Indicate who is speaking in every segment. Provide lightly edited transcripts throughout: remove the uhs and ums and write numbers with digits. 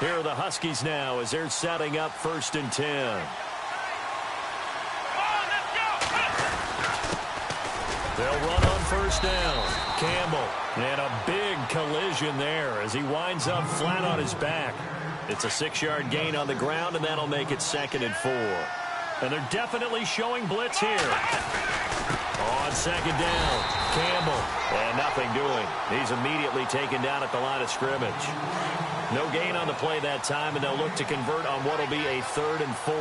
Speaker 1: Here are the Huskies now as they're setting up 1st and 10. They'll run on 1st down. Campbell, and a big collision there as he winds up flat on his back. It's a 6-yard gain on the ground, and that'll make it 2nd and 4. And they're definitely showing blitz here. On 2nd down, Campbell, and nothing doing. He's immediately taken down at the line of scrimmage. No gain on the play that time, and they'll look to convert on what will be a 3rd and 4.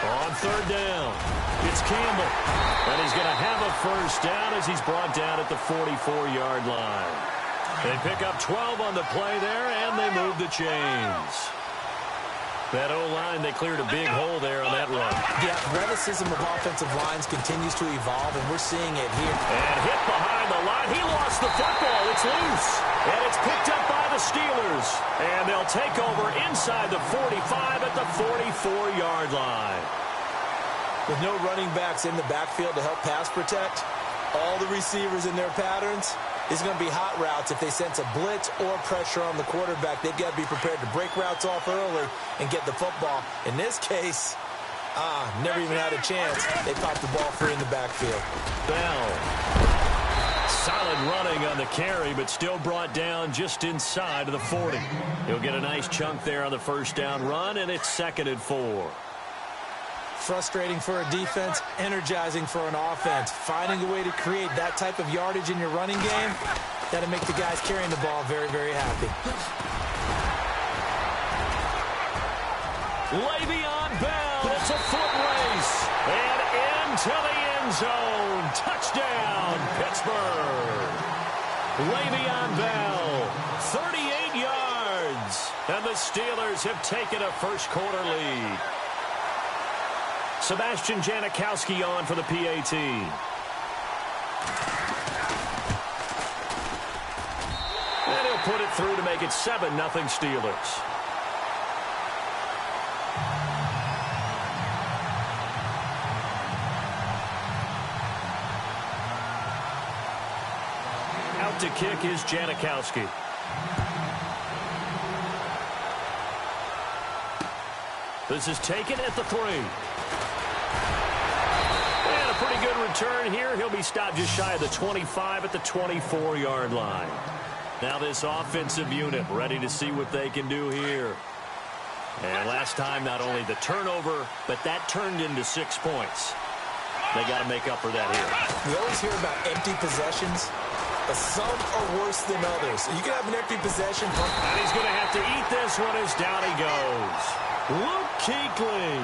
Speaker 1: On 3rd down, it's Campbell. And he's going to have a 1st down as he's brought down at the 44-yard line. They pick up 12 on the play there, and they move the chains. That O-line, they cleared a big hole there on that run.
Speaker 2: The athleticism of offensive lines continues to evolve, and we're seeing it here.
Speaker 1: And hit behind the line. He lost the football. It's loose. And it's picked up by the Steelers. And they'll take over inside the 45 at the 44-yard line.
Speaker 2: With no running backs in the backfield to help pass protect, all the receivers in their patterns, it's going to be hot routes. If they sense a blitz or pressure on the quarterback, they've got to be prepared to break routes off early and get the football. In this case, never even had a chance. They popped the ball free in the backfield.
Speaker 1: Bell. Solid running on the carry, but still brought down just inside of the 40. He'll get a nice chunk there on the 1st down run, and it's 2nd and 4.
Speaker 2: Frustrating for a defense, energizing for an offense. Finding a way to create that type of yardage in your running game, that'll make the guys carrying the ball very, very happy.
Speaker 1: Le'Veon Bell, it's a foot race. And into the end zone. Touchdown, Pittsburgh. Le'Veon Bell, 38 yards. And the Steelers have taken a first-quarter lead. Sebastian Janikowski on for the PAT. And he'll put it through to make it 7-0 Steelers. Out to kick is Janikowski. This is taken at the 3. And a pretty good return here. He'll be stopped just shy of the 25 at the 24-yard line. Now this offensive unit ready to see what they can do here. And last time, not only the turnover, but that turned into 6 points. They got to make up for that here.
Speaker 2: We always hear about empty possessions, but some are worse than others. You can have an empty possession.
Speaker 1: And he's going to have to eat this one as down he goes. Luke Kuechly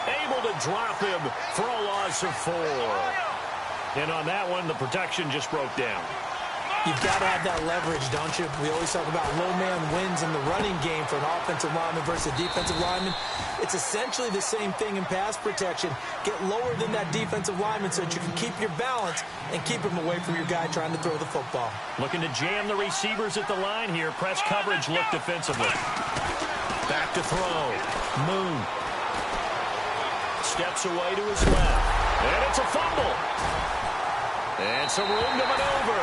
Speaker 1: able to drop him for a loss of 4. And on that one, the protection just broke down.
Speaker 2: You've got to have that leverage, don't you? We always talk about low man wins in the running game for an offensive lineman versus a defensive lineman. It's essentially the same thing in pass protection. Get lower than that defensive lineman so that you can keep your balance and keep him away from your guy trying to throw the football.
Speaker 1: Looking to jam the receivers at the line here. Press coverage look defensively. Back to throw. Moon. Steps away to his left. And it's a fumble. And some room to maneuver.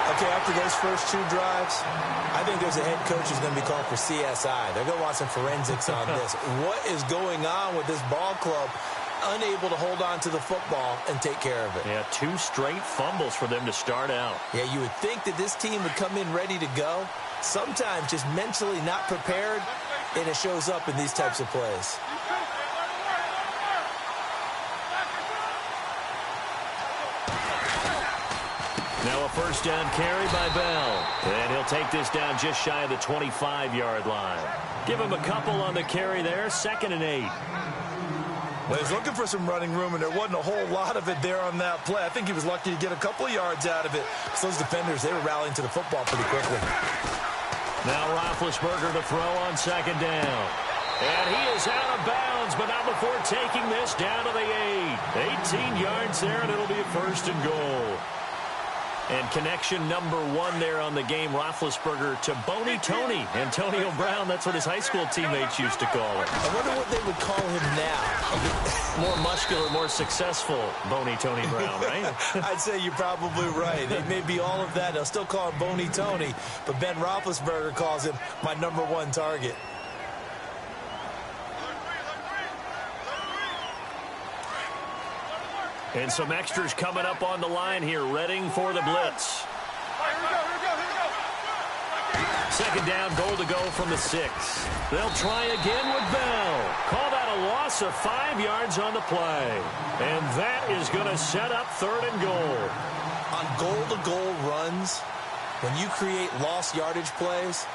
Speaker 2: Okay, after those first 2 drives, I think there's a head coach who's going to be called for CSI. They're going to want some forensics on this. What is going on with this ball club? Unable to hold on to the football and take care of it.
Speaker 1: Yeah, 2 straight fumbles for them to start out.
Speaker 2: Yeah, you would think that this team would come in ready to go. Sometimes just mentally not prepared, and it shows up in these types of plays.
Speaker 1: Now a first down carry by Bell. And he'll take this down just shy of the 25-yard line. Give him a couple on the carry there. 2nd and 8.
Speaker 3: Well, he's looking for some running room, and there wasn't a whole lot of it there on that play. I think he was lucky to get a couple of yards out of it. So those defenders, they were rallying to the football pretty quickly.
Speaker 1: Now Roethlisberger to throw on 2nd down. And he is out of bounds, but not before taking this down to the 8. 18 yards there, and it'll be a 1st and goal. And connection number 1 there on the game, Roethlisberger to Boney Tony. Antonio Brown, that's what his high school teammates used to call him.
Speaker 2: I wonder what they would call him now.
Speaker 1: More muscular, more successful Boney Tony Brown, right?
Speaker 2: I'd say you're probably right. It may be all of that. They'll still call him Boney Tony, but Ben Roethlisberger calls him my number 1 target.
Speaker 1: And some extras coming up on the line here, readying for the blitz. Second down, goal to go from the 6. They'll try again with Bell. Called out a loss of 5 yards on the play. And that is going to set up 3rd and goal.
Speaker 2: On goal-to-goal runs, when you create lost yardage plays,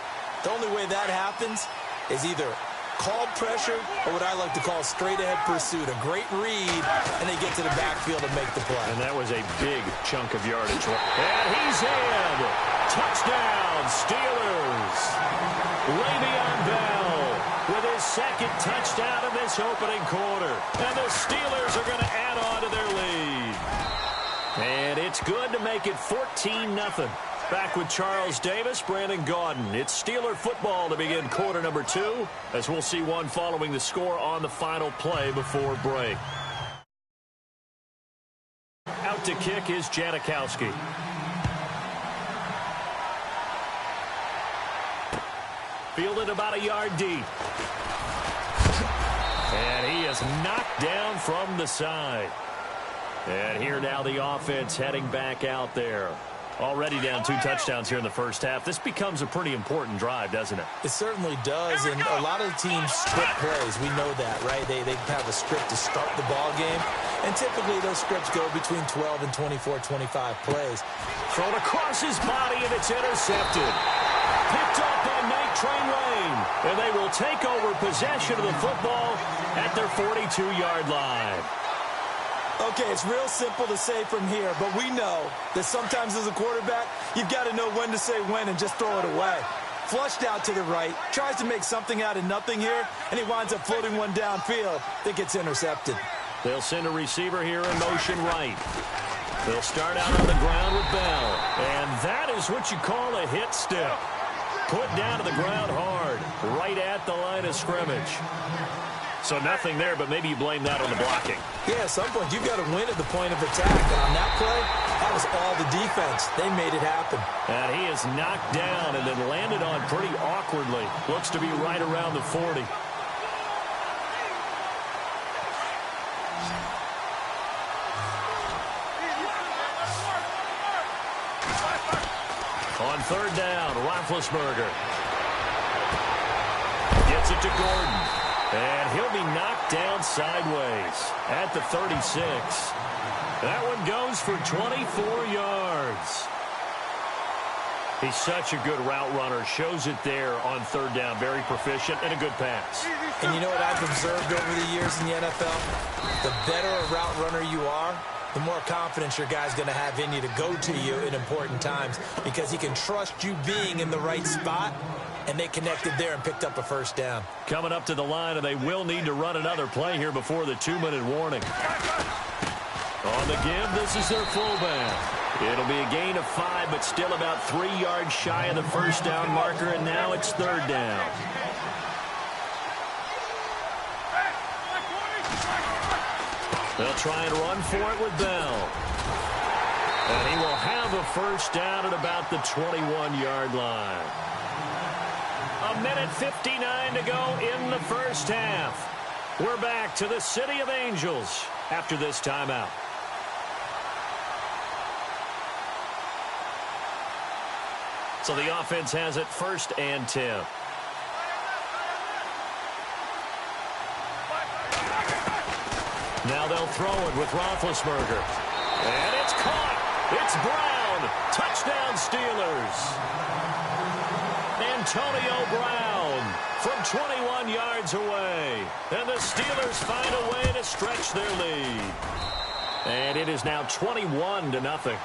Speaker 2: the only way that happens is either called pressure or what I like to call straight-ahead pursuit. A great read, and they get to the backfield and make the play.
Speaker 1: And that was a big chunk of yardage. And he's in. Touchdown, Steelers. Le'Veon Bell with his 2nd touchdown of this opening quarter. And the Steelers are going to add on to their lead. And it's good to make it 14-0. Back with Charles Davis, Brandon Gaudin. It's Steeler football to begin quarter number 2, as we'll see one following the score on the final play before break. Out to kick is Janikowski. Fielded about a yard deep. And he is knocked down from the side. And here now the offense heading back out there. Already down 2 touchdowns here in the first half. This becomes a pretty important drive, doesn't it?
Speaker 2: It certainly does, and a lot of the teams script plays. We know that, right? They have a script to start the ball game, and typically those scripts go between 12 and 24, 25 plays.
Speaker 1: Thrown across his body, and it's intercepted. Picked up on Night Train Lane, and they will take over possession of the football at their 42-yard line.
Speaker 2: Okay, it's real simple to say from here, but we know that sometimes as a quarterback, you've got to know when to say when and just throw it away. Flushed out to the right, tries to make something out of nothing here, and he winds up floating one downfield that gets intercepted.
Speaker 1: They'll send a receiver here in motion right. They'll start out on the ground with Bell, and that is what you call a hit step. Put down to the ground hard, right at the line of scrimmage. So nothing there, but maybe you blame that on the blocking.
Speaker 2: Yeah, at some point, you've got to win at the point of attack. And on that play, that was all the defense. They made it happen.
Speaker 1: And he is knocked down and then landed on pretty awkwardly. Looks to be right around the 40. On 3rd down, Roethlisberger gets it to Gordon. And he'll be knocked down sideways at the 36. That one goes for 24 yards. He's such a good route runner. Shows it there on 3rd down. Very proficient and a good pass.
Speaker 2: And you know what I've observed over the years in the NFL? The better a route runner you are, the more confidence your guy's going to have in you to go to you in important times because he can trust you being in the right spot. And they connected there and picked up a 1st down.
Speaker 1: Coming up to the line, and they will need to run another play here before the 2-minute warning. On the give, this is their fullback. It'll be a gain of 5, but still about 3 yards shy of the 1st down marker, and now it's 3rd down. They'll try and run for it with Bell. And he will have a 1st down at about the 21-yard line. A minute 59 to go in the first half. We're back to the City of Angels after this timeout. So the offense has it 1st and 10. Now they'll throw it with Roethlisberger. And it's caught. It's Brown. Touchdown Steelers. Antonio Brown from 21 yards away. And the Steelers find a way to stretch their lead. And it is now 21-0.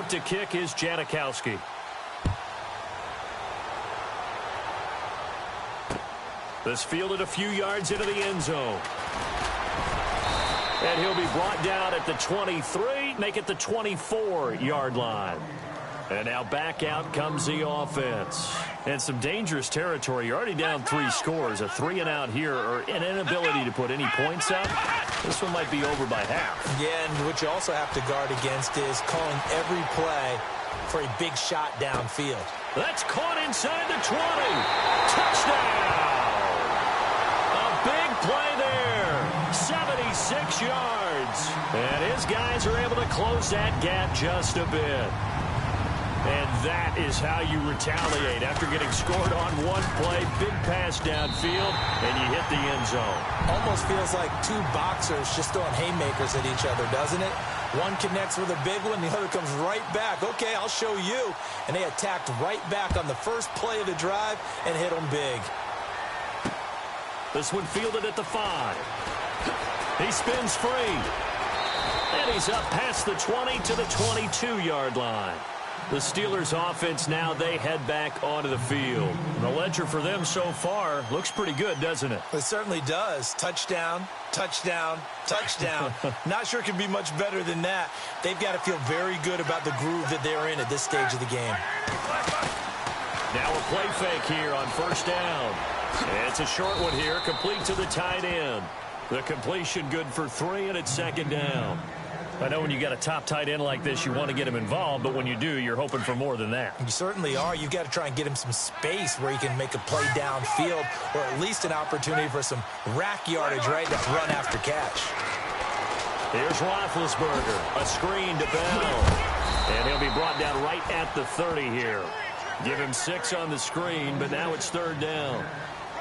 Speaker 1: Out to kick is Janikowski. This fielded a few yards into the end zone. And he'll be brought down at the 23, make it the 24-yard line. And now back out comes the offense. And some dangerous territory. You're already down 3 scores. A 3-and-out here, or an inability to put any points up. This one might be over by half.
Speaker 2: Yeah, and what you also have to guard against is calling every play for a big shot downfield.
Speaker 1: That's caught inside the 20. Touchdown! A big play there. 76 yards. And his guys are able to close that gap just a bit. And that is how you retaliate after getting scored on one play. Big pass downfield, and you hit the end zone.
Speaker 2: Almost feels like 2 boxers just throwing haymakers at each other, doesn't it? One connects with a big one, the other comes right back. Okay, I'll show you. And they attacked right back on the first play of the drive and hit them big.
Speaker 1: This one fielded at the 5. He spins free. And he's up past the 20 to the 22-yard line. The Steelers' offense now, they head back onto the field. The ledger for them so far looks pretty good, doesn't it?
Speaker 3: It certainly does. Touchdown, touchdown, touchdown. Not sure it can be much better than that. They've got to feel very good about the groove that they're in at this stage of the game.
Speaker 1: Now a play fake here on first down. It's a short one here, complete to the tight end. The completion good for 3, and it's second down. I know when you got a top tight end like this, you want to get him involved, but when you do, you're hoping for more than that.
Speaker 2: You certainly are. You've got to try and get him some space where he can make a play downfield, or at least an opportunity for some rack yardage, right, to run after catch.
Speaker 1: Here's Roethlisberger, a screen to Bell. And he'll be brought down right at the 30 here. Give him 6 on the screen, but now it's third down.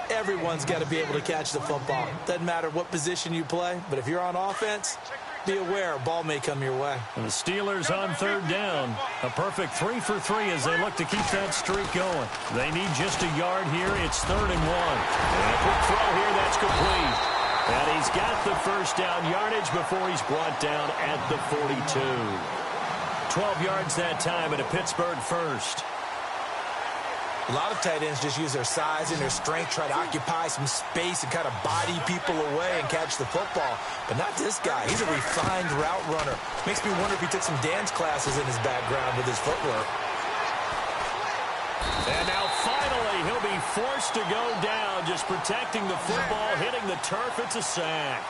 Speaker 2: Everyone's got to be able to catch the football. Doesn't matter what position you play, but if you're on offense, be aware, a ball may come your way.
Speaker 1: And the Steelers on third down. A perfect 3 for 3 as they look to keep that streak going. They need just a yard here. It's 3rd and 1. And a quick throw here, that's complete. And he's got the first down yardage before he's brought down at the 42. 12 yards that time, and a Pittsburgh first.
Speaker 2: A lot of tight ends just use their size and their strength, try to occupy some space and kind of body people away and catch the football. But not this guy. He's a refined route runner. Makes me wonder if he took some dance classes in his background with his footwork.
Speaker 1: And now finally he'll be forced to go down, just protecting the football, hitting the turf. It's a sack.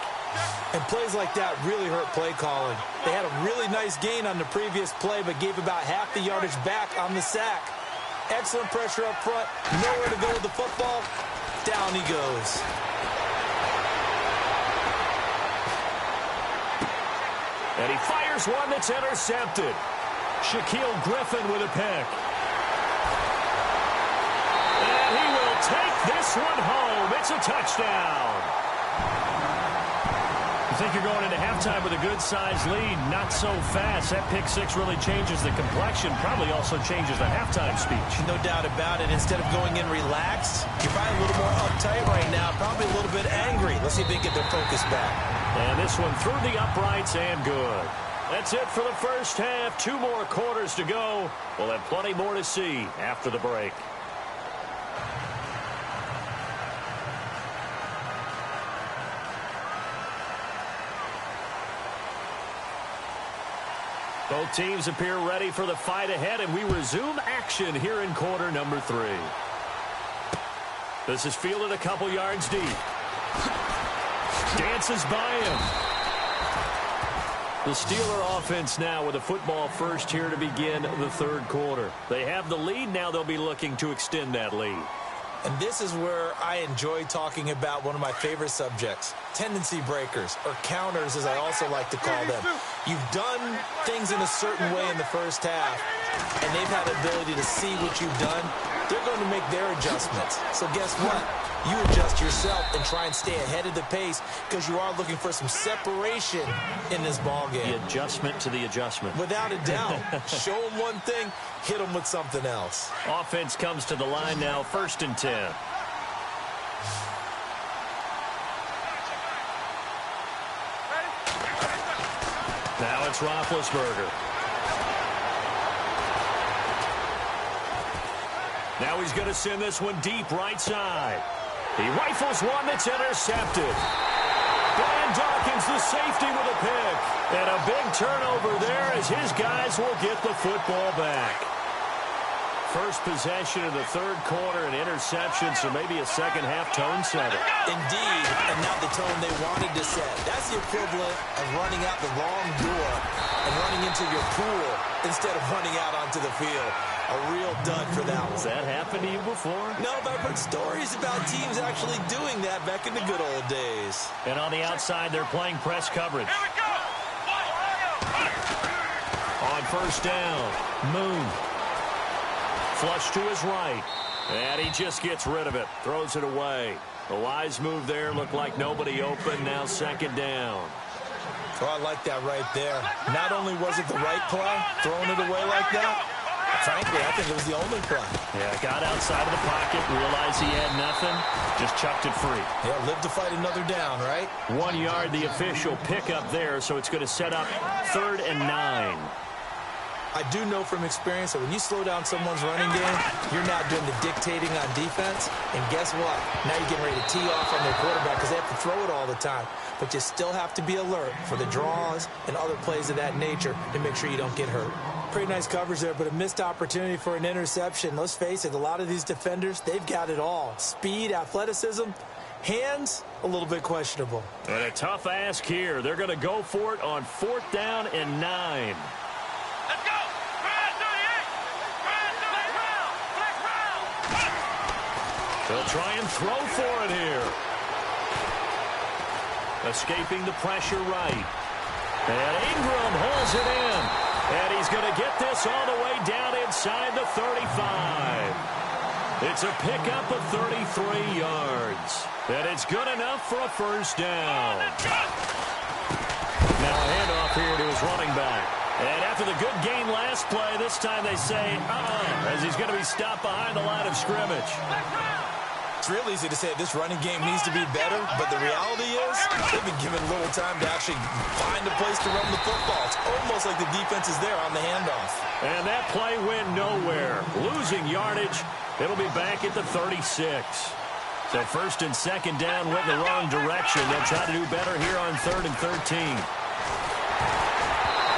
Speaker 2: And plays like that really hurt play calling. They had a really nice gain on the previous play, but gave about half the yardage back on the sack. Excellent pressure up front. Nowhere to go with the football. Down he goes.
Speaker 1: And he fires one that's intercepted. Shaquille Griffin with a pick. And he will take this one home. It's a touchdown. You think you're going into halftime with a good-sized lead? Not so fast. That pick 6 really changes the complexion, probably also changes the halftime speech.
Speaker 2: No doubt about it. Instead of going in relaxed, you're probably a little more uptight right now, probably a little bit angry. Let's see if they get their focus back.
Speaker 1: And this one through the uprights and good. That's it for the first half. 2 more quarters to go. We'll have plenty more to see after the break. Both teams appear ready for the fight ahead, and we resume action here in quarter number 3. This is fielded a couple yards deep. Dances by him. The Steeler offense now with a football first here to begin the third quarter. They have the lead. Now they'll be looking to extend that lead.
Speaker 2: And this is where I enjoy talking about one of my favorite subjects, tendency breakers, or counters as I also like to call them. You've done things in a certain way in the first half, and they've had the ability to see what you've done. They're going to make their adjustments. So guess what? You adjust yourself and try and stay ahead of the pace because you are looking for some separation in this ballgame.
Speaker 1: The adjustment to the adjustment.
Speaker 2: Without a doubt. Show them one thing, hit them with something else.
Speaker 1: Offense comes to the line now, 1st and 10. Now it's Roethlisberger. Now he's going to send this one deep right side. He rifles one that's intercepted. Brian Dawkins, the safety, with a pick. And a big turnover there as his guys will get the football back. First possession of the third quarter, an interception, so maybe a second-half tone setter.
Speaker 2: Indeed, and not the tone they wanted to set. That's the equivalent of running out the wrong door and running into your pool instead of running out onto the field. A real dud for that one.
Speaker 1: Has that happened to you before?
Speaker 2: No, but I've heard stories about teams actually doing that back in the good old days.
Speaker 1: And on the outside, they're playing press coverage. On first down, Moon. Flush to his right. And he just gets rid of it. Throws it away. A wise move there. Looked like nobody open. Now second down.
Speaker 2: Oh, I like that right there. Not only was it the right play, throwing it away like that, frankly, I think it was the only play.
Speaker 1: Yeah, got outside of the pocket, realized he had nothing, just chucked it free.
Speaker 2: Yeah, live to fight another down, right?
Speaker 1: 1 yard, the official pickup there, so it's going to set up 3rd and 9.
Speaker 2: I do know from experience that when you slow down someone's running game, you're not doing the dictating on defense. And guess what? Now you're getting ready to tee off on their quarterback because they have to throw it all the time. But you still have to be alert for the draws and other plays of that nature to make sure you don't get hurt. Pretty nice coverage there, but a missed opportunity for an interception. Let's face it, a lot of these defenders, they've got it all. Speed, athleticism, hands, a little bit questionable.
Speaker 1: And a tough ask here. They're going to go for it on 4th down and 9.
Speaker 4: Let's go! Brad 38! Brad 38! Black round!
Speaker 1: They'll try and throw for it here. Escaping the pressure right. And Ingram holds it in. And he's going to get this all the way down inside the 35. It's a pickup of 33 yards. And it's good enough for a first down. Now a handoff here to his running back. And after the good gain last play, this time they say, as he's going to be stopped behind the line of scrimmage.
Speaker 2: It's real easy to say this running game needs to be better, but the reality is they've been given little time to actually find a place to run the football. It's almost like the defense is there on the handoff.
Speaker 1: And that play went nowhere. Losing yardage. It'll be back at the 36. So 1st and 2nd down went in the wrong direction. They'll try to do better here on 3rd and 13.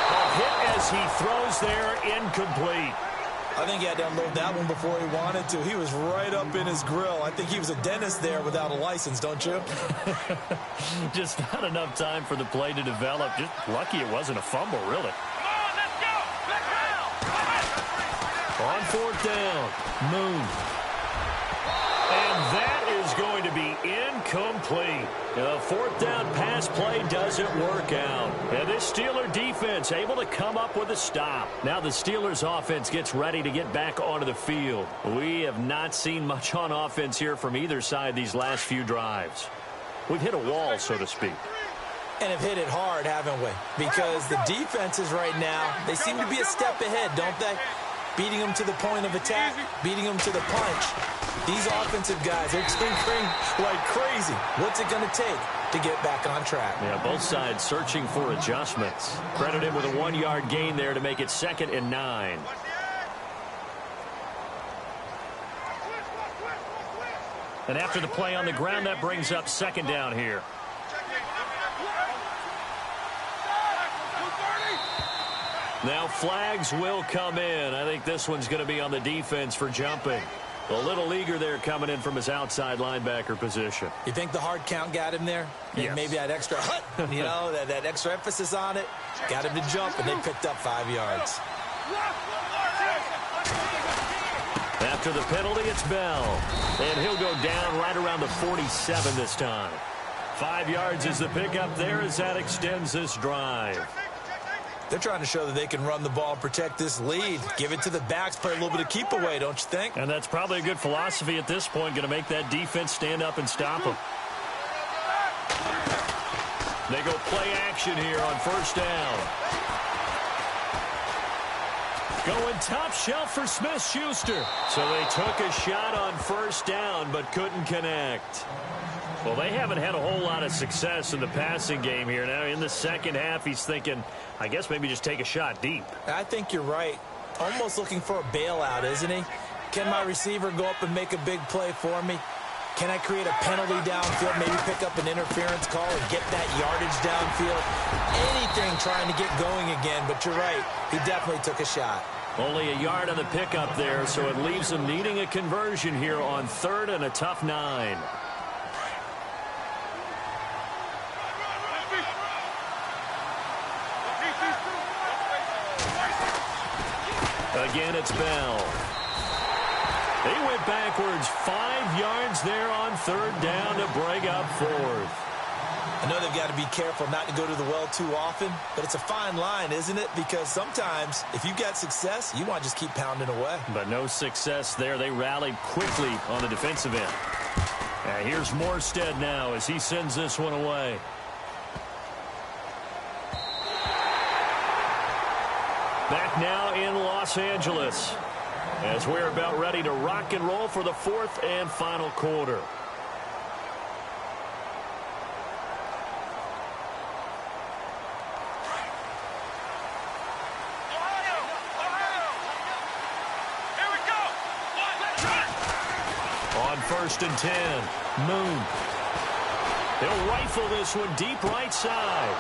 Speaker 1: A hit as he throws there, incomplete.
Speaker 2: I think he had to unload that one before he wanted to. He was right up in his grill. I think he was a dentist there without a license, don't you?
Speaker 1: Just not enough time for the play to develop. Just lucky it wasn't a fumble, really.
Speaker 4: Come on, let's go! Black round!
Speaker 1: On 4th down, Moon. And that is going to be incomplete. The 4th down pass play doesn't work out. And this Steeler defense able to come up with a stop. Now the Steelers offense gets ready to get back onto the field. We have not seen much on offense here from either side these last few drives. We've hit a wall, so to speak.
Speaker 2: And have hit it hard, haven't we? Because the defenses right now, they seem to be a step ahead, don't they? Beating them to the point of attack, beating them to the punch. These offensive guys are tinkering like crazy. What's it going to take to get back on track?
Speaker 1: Yeah, both sides searching for adjustments. Credit him with a 1 yard gain there to make it 2nd and 9. And after the play on the ground, that brings up 2nd down here. Now flags will come in. I think this one's going to be on the defense for jumping. A little eager there coming in from his outside linebacker position.
Speaker 2: You think the hard count got him there?
Speaker 1: Yes.
Speaker 2: Maybe that extra, that extra emphasis on it got him to jump, and they picked up 5 yards.
Speaker 1: After the penalty, it's Bell. And he'll go down right around the 47 this time. 5 yards is the pickup there as that extends this drive.
Speaker 2: They're trying to show that they can run the ball and protect this lead. Give it to the backs, play a little bit of keep away, don't you think?
Speaker 1: And that's probably a good philosophy at this point, going to make that defense stand up and stop them. They go play action here on 1st down. Going top shelf for Smith-Schuster. So they took a shot on 1st down but couldn't connect. Well, they haven't had a whole lot of success in the passing game here. Now, in the second half, he's thinking, I guess maybe just take a shot deep.
Speaker 2: I think you're right. Almost looking for a bailout, isn't he? Can my receiver go up and make a big play for me? Can I create a penalty downfield, maybe pick up an interference call and get that yardage downfield? Anything trying to get going again, but you're right. He definitely took a shot.
Speaker 1: Only a yard on the pickup there, so it leaves him needing a conversion here on 3rd and a tough 9. Again, it's Bell. They went backwards 5 yards there on 3rd down to bring up 4th.
Speaker 2: I know they've got to be careful not to go to the well too often, but it's a fine line, isn't it? Because sometimes if you've got success, you want to just keep pounding away.
Speaker 1: But no success there. They rallied quickly on the defensive end. And here's Morstead now as he sends this one away. Back now in Los Angeles as we're about ready to rock and roll for the 4th and final quarter. On 1st and 10, Moon. He'll rifle this one deep right side.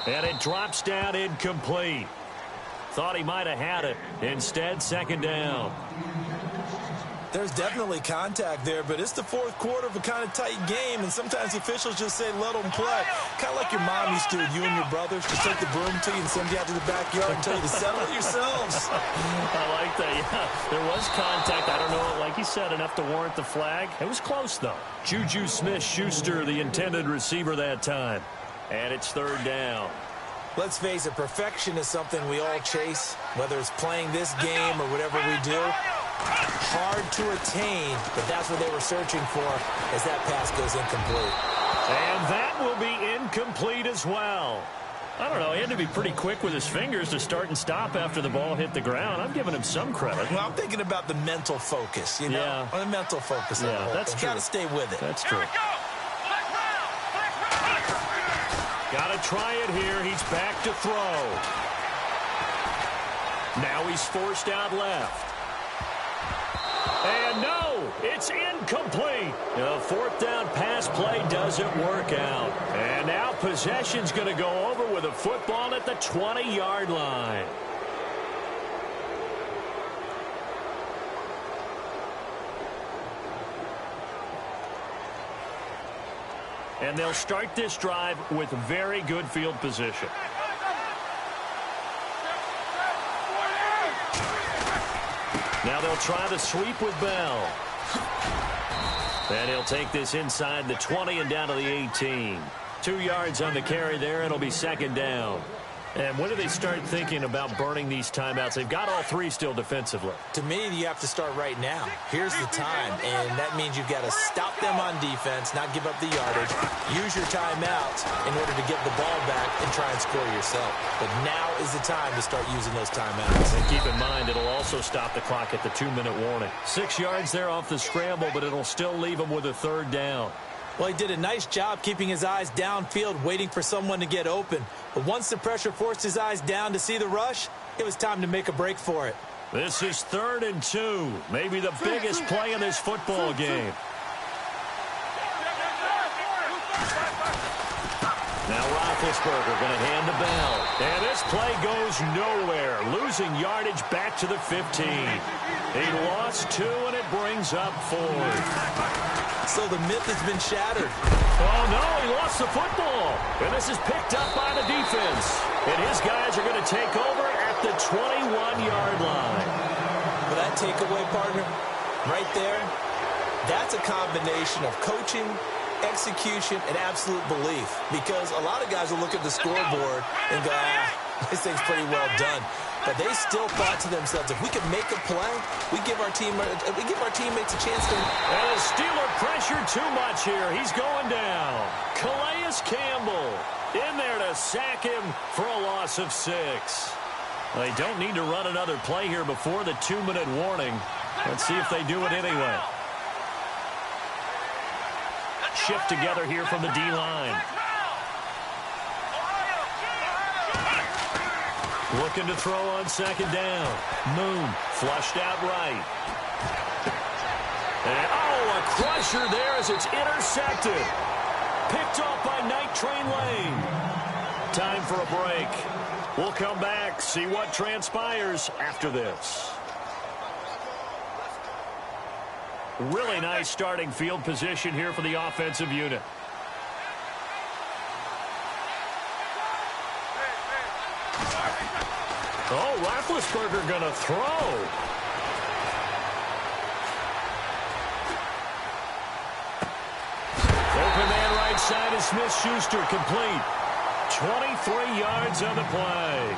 Speaker 1: And it drops down incomplete. Thought he might have had it. Instead, 2nd down.
Speaker 2: There's definitely contact there, but it's the 4th quarter of a kind of tight game, and sometimes the officials just say, let them play. Kind of like your mom used to, you and your brothers, just take the broom to you and send you out to the backyard and tell you to settle it yourselves.
Speaker 1: I like that, yeah. There was contact. I don't know, like you said, enough to warrant the flag. It was close, though. Juju Smith-Schuster, the intended receiver that time. And it's 3rd down.
Speaker 2: Let's face it, perfection is something we all chase, whether it's playing this game or whatever we do. Hard to attain, but that's what they were searching for as that pass goes incomplete.
Speaker 1: And that will be incomplete as well. I don't know, he had to be pretty quick with his fingers to start and stop after the ball hit the ground. I'm giving him some credit.
Speaker 2: Well, I'm thinking about the mental focus, you know?
Speaker 1: Yeah.
Speaker 2: Or the mental focus.
Speaker 1: Yeah, that's true.
Speaker 2: Got to stay with it.
Speaker 1: That's true. Got to try it here. He's back to throw. Now he's forced out left. And no, it's incomplete. The 4th down pass play doesn't work out. And now possession's going to go over with a football at the 20-yard line. And they'll start this drive with very good field position. Now they'll try the sweep with Bell. And he'll take this inside the 20 and down to the 18. 2 yards on the carry there. It'll be 2nd down. And when do they start thinking about burning these timeouts? They've got all 3 still defensively.
Speaker 2: To me, you have to start right now. Here's the time, and that means you've got to stop them on defense, not give up the yardage, use your timeouts in order to get the ball back and try and score yourself. But now is the time to start using those timeouts.
Speaker 1: And keep in mind, it'll also stop the clock at the 2-minute warning. 6 yards there off the scramble, but it'll still leave him with a 3rd down.
Speaker 2: Well, he did a nice job keeping his eyes downfield, waiting for someone to get open. But once the pressure forced his eyes down to see the rush, it was time to make a break for it.
Speaker 1: This is 3rd and 2, maybe the biggest play in this football game. Now Roethlisberger going to hand the Bell. And this play goes nowhere, losing yardage back to the 15. He lost 2, and it brings up 4th.
Speaker 2: So the myth has been shattered.
Speaker 1: Oh, no, he lost the football. And this is picked up by the defense. And his guys are going to take over at the 21-yard line.
Speaker 2: But that takeaway, partner, right there, that's a combination of coaching, execution, and absolute belief. Because a lot of guys will look at the scoreboard and go, this thing's pretty well done. But they still thought to themselves, if we could make a play, we give our teammates a chance to.
Speaker 1: And the Steeler pressure too much here. He's going down. Calais Campbell in there to sack him for a loss of 6. They don't need to run another play here before the 2-minute warning. Let's see if they do it anyway. Shift together here from the D-line. Looking to throw on second down. Moon flushed out right. And, a crusher there as it's intercepted. Picked off by Night Train Lane. Time for a break. We'll come back, see what transpires after this. Really nice starting field position here for the offensive unit. Oh, Roethlisberger going to throw. Open man right side is Smith-Schuster, complete. 23 yards on the play.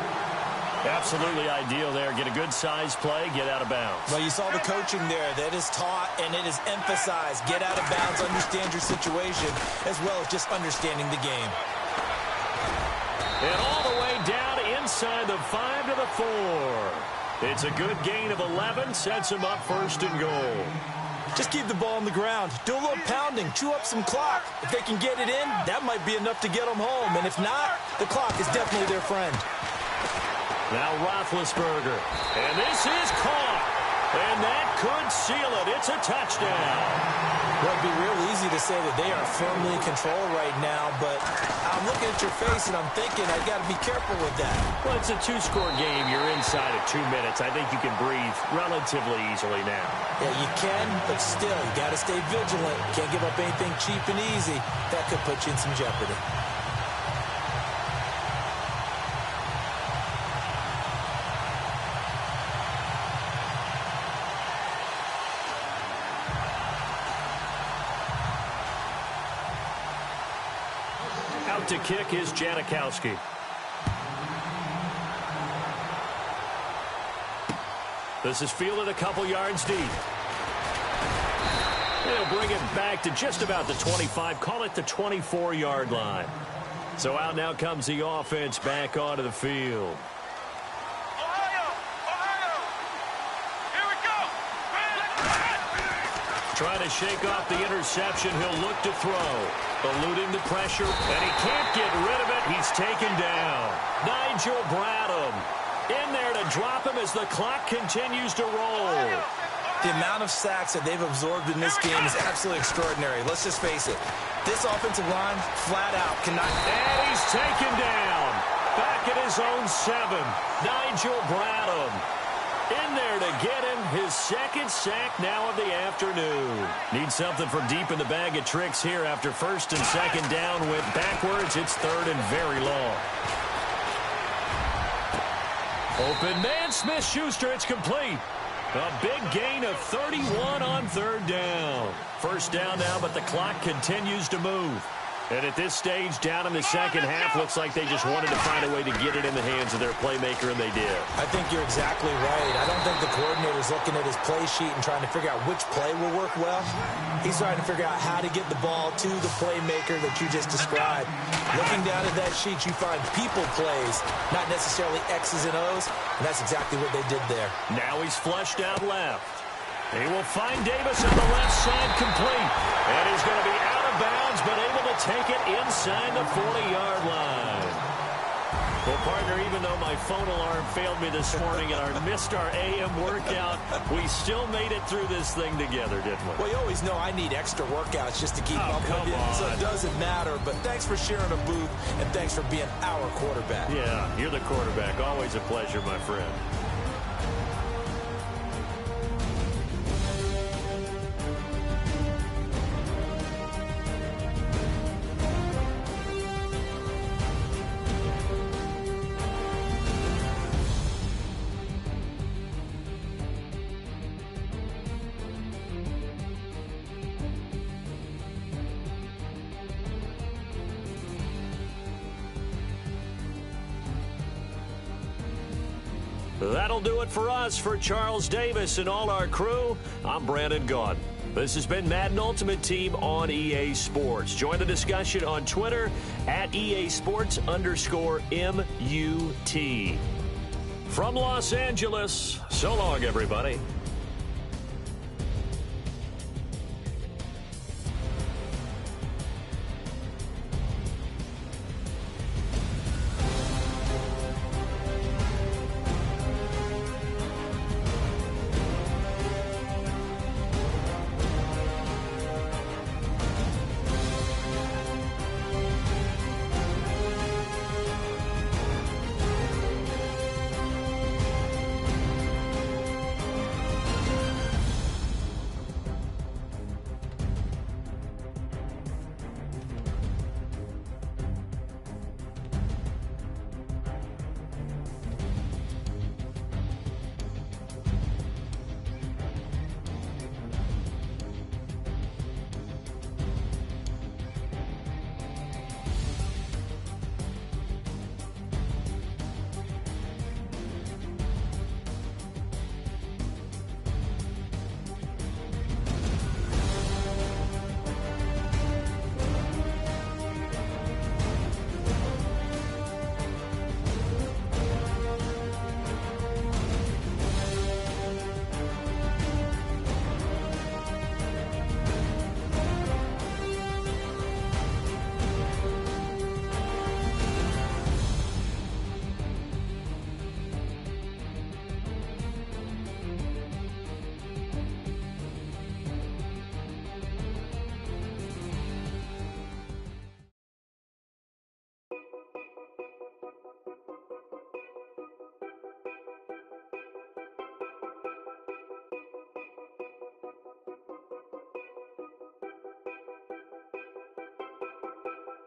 Speaker 1: Absolutely ideal there. Get a good size play, get out of bounds.
Speaker 2: Well, you saw the coaching there. That is taught and it is emphasized. Get out of bounds, understand your situation, as well as just understanding the game.
Speaker 1: And all the way down inside the 5 to the 4. It's a good gain of 11, sets him up first and goal.
Speaker 2: Just keep the ball on the ground. Do a little pounding. Chew up some clock. If they can get it in, that might be enough to get them home. And if not, the clock is definitely their friend.
Speaker 1: Now Roethlisberger. And this is caught. And that could seal it. It's a touchdown.
Speaker 2: Well, it'd be real easy to say that they are firmly in control right now, but I'm looking at your face and I'm thinking I got to be careful with that.
Speaker 1: Well, it's a two-score game. You're inside of 2 minutes. I think you can breathe relatively easily now.
Speaker 2: Yeah, you can, but still, you got to stay vigilant. Can't give up anything cheap and easy. That could put you in some jeopardy.
Speaker 1: To kick is Janikowski. This is fielded a couple yards deep. They'll bring it back to just about the 25, call it the 24-yard line. So out now comes the offense back onto the field.
Speaker 4: Here we go.
Speaker 1: Trying to shake off the interception. He'll look to throw. Eluding the pressure, and he can't get rid of it. He's taken down. Nigel Bradham in there to drop him as the clock continues to roll.
Speaker 2: The amount of sacks that they've absorbed in this game is absolutely extraordinary. Let's just face it. This offensive line, flat out, cannot...
Speaker 1: And he's taken down. Back at his own 7. Nigel Bradham in there to get him his second sack now of the afternoon. Needs something from deep in the bag of tricks here after first and second down went backwards. It's third and very long. Open man, Smith-Schuster, it's complete. A big gain of 31 on third down. First down now, but the clock continues to move. And at this stage, down in the second half, looks like they just wanted to find a way to get it in the hands of their playmaker, and they did.
Speaker 2: I think you're exactly right. I don't think the coordinator's looking at his play sheet and trying to figure out which play will work well. He's trying to figure out how to get the ball to the playmaker that you just described. Looking down at that sheet, you find people plays, not necessarily X's and O's, and that's exactly what they did there.
Speaker 1: Now he's flushed out left. He will find Davis on the left side complete. And he's going to be out of bounds, but able to take it inside the 40-yard line. Well, partner, even though my phone alarm failed me this morning and I missed our AM workout, we still made it through this thing together, didn't we?
Speaker 2: Well, you always know I need extra workouts just to keep up with you, so it doesn't matter. But thanks for sharing a booth, and thanks for being our quarterback.
Speaker 1: Yeah, you're the quarterback. Always a pleasure, my friend. That'll do it for us. For Charles Davis and all our crew, I'm Brandon Gaudin. This has been Madden Ultimate Team on EA Sports. Join the discussion on Twitter at EA Sports_MUT. From Los Angeles, so long, everybody.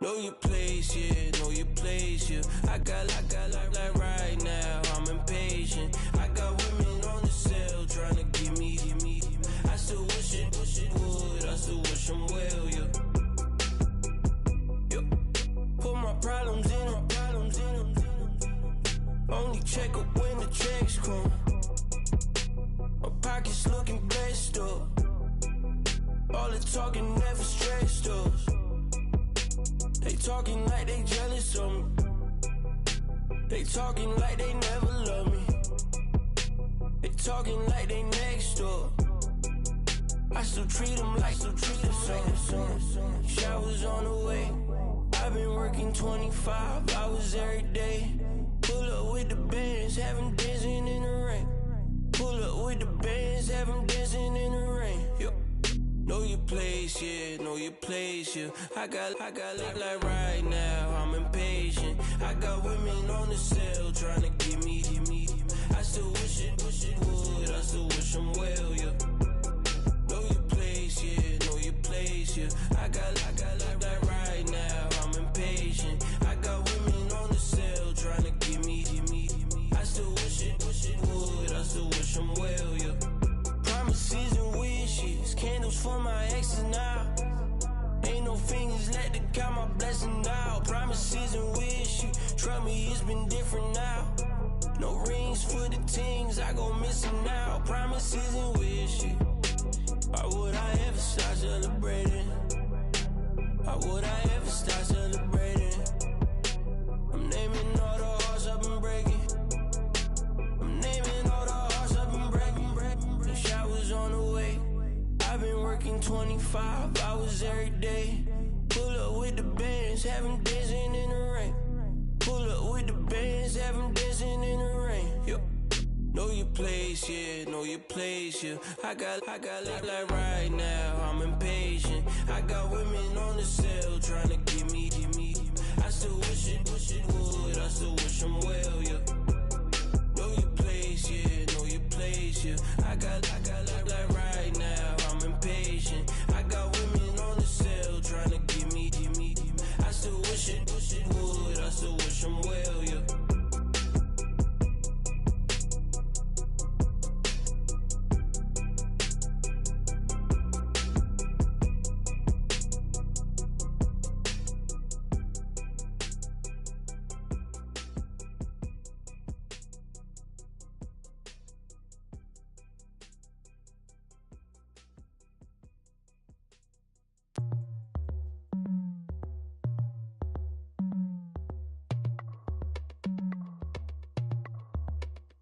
Speaker 5: Know your place, yeah, know your place, yeah. I got like right now, I'm impatient. I got women on the cell trying to give me. I still wish it would, I still wish them well, yeah. Put my problems in them. Only check up when the checks come. My pockets looking blessed up. All the talking never stressed us. They talking like they jealous of me. They talking like they never love me. They talking like they next door. I still treat them like some. Showers on the way. I've been working 25 hours every day. Pull up with the bands, have them dancing in the rain. Pull up with the bands, have them dancing in the rain. Yo. Know your place, yeah, know your place, yeah. I got like right now, I'm impatient. I got women on the cell trying to give me. I still wish it would, I still wish them well, yeah. Know your place, yeah, know your place, yeah. I got like right now, I'm impatient. I got women on the cell trying to give me. I still wish it would, I still wish them well, yeah. Promises and wishes, candles for my exes now. Ain't no fingers let to count my blessing out. Promises and wishes, trust me, it's been different now. No rings for the things I go missing now. Promises and wishes, why would I ever start celebrating? Why would I ever start celebrating? I'm naming all the hearts I've been breaking. I'm naming all the hearts I've been breaking. The showers on the way. I've been working 25 hours every day. Pull up with the bands, have them dancing in the rain. Pull up with the bands, have them dancing in the rain. Yo. Know your place, yeah, know your place, yeah. I got like right now, I'm impatient. I got women on the cell trying to give me. I still wish it would, I still wish them well, yeah. Know your place, yeah, know your place, yeah. I got like right now, I'm impatient. I got women on the cell trying to give me. I still wish it would, I still wish them well, yeah.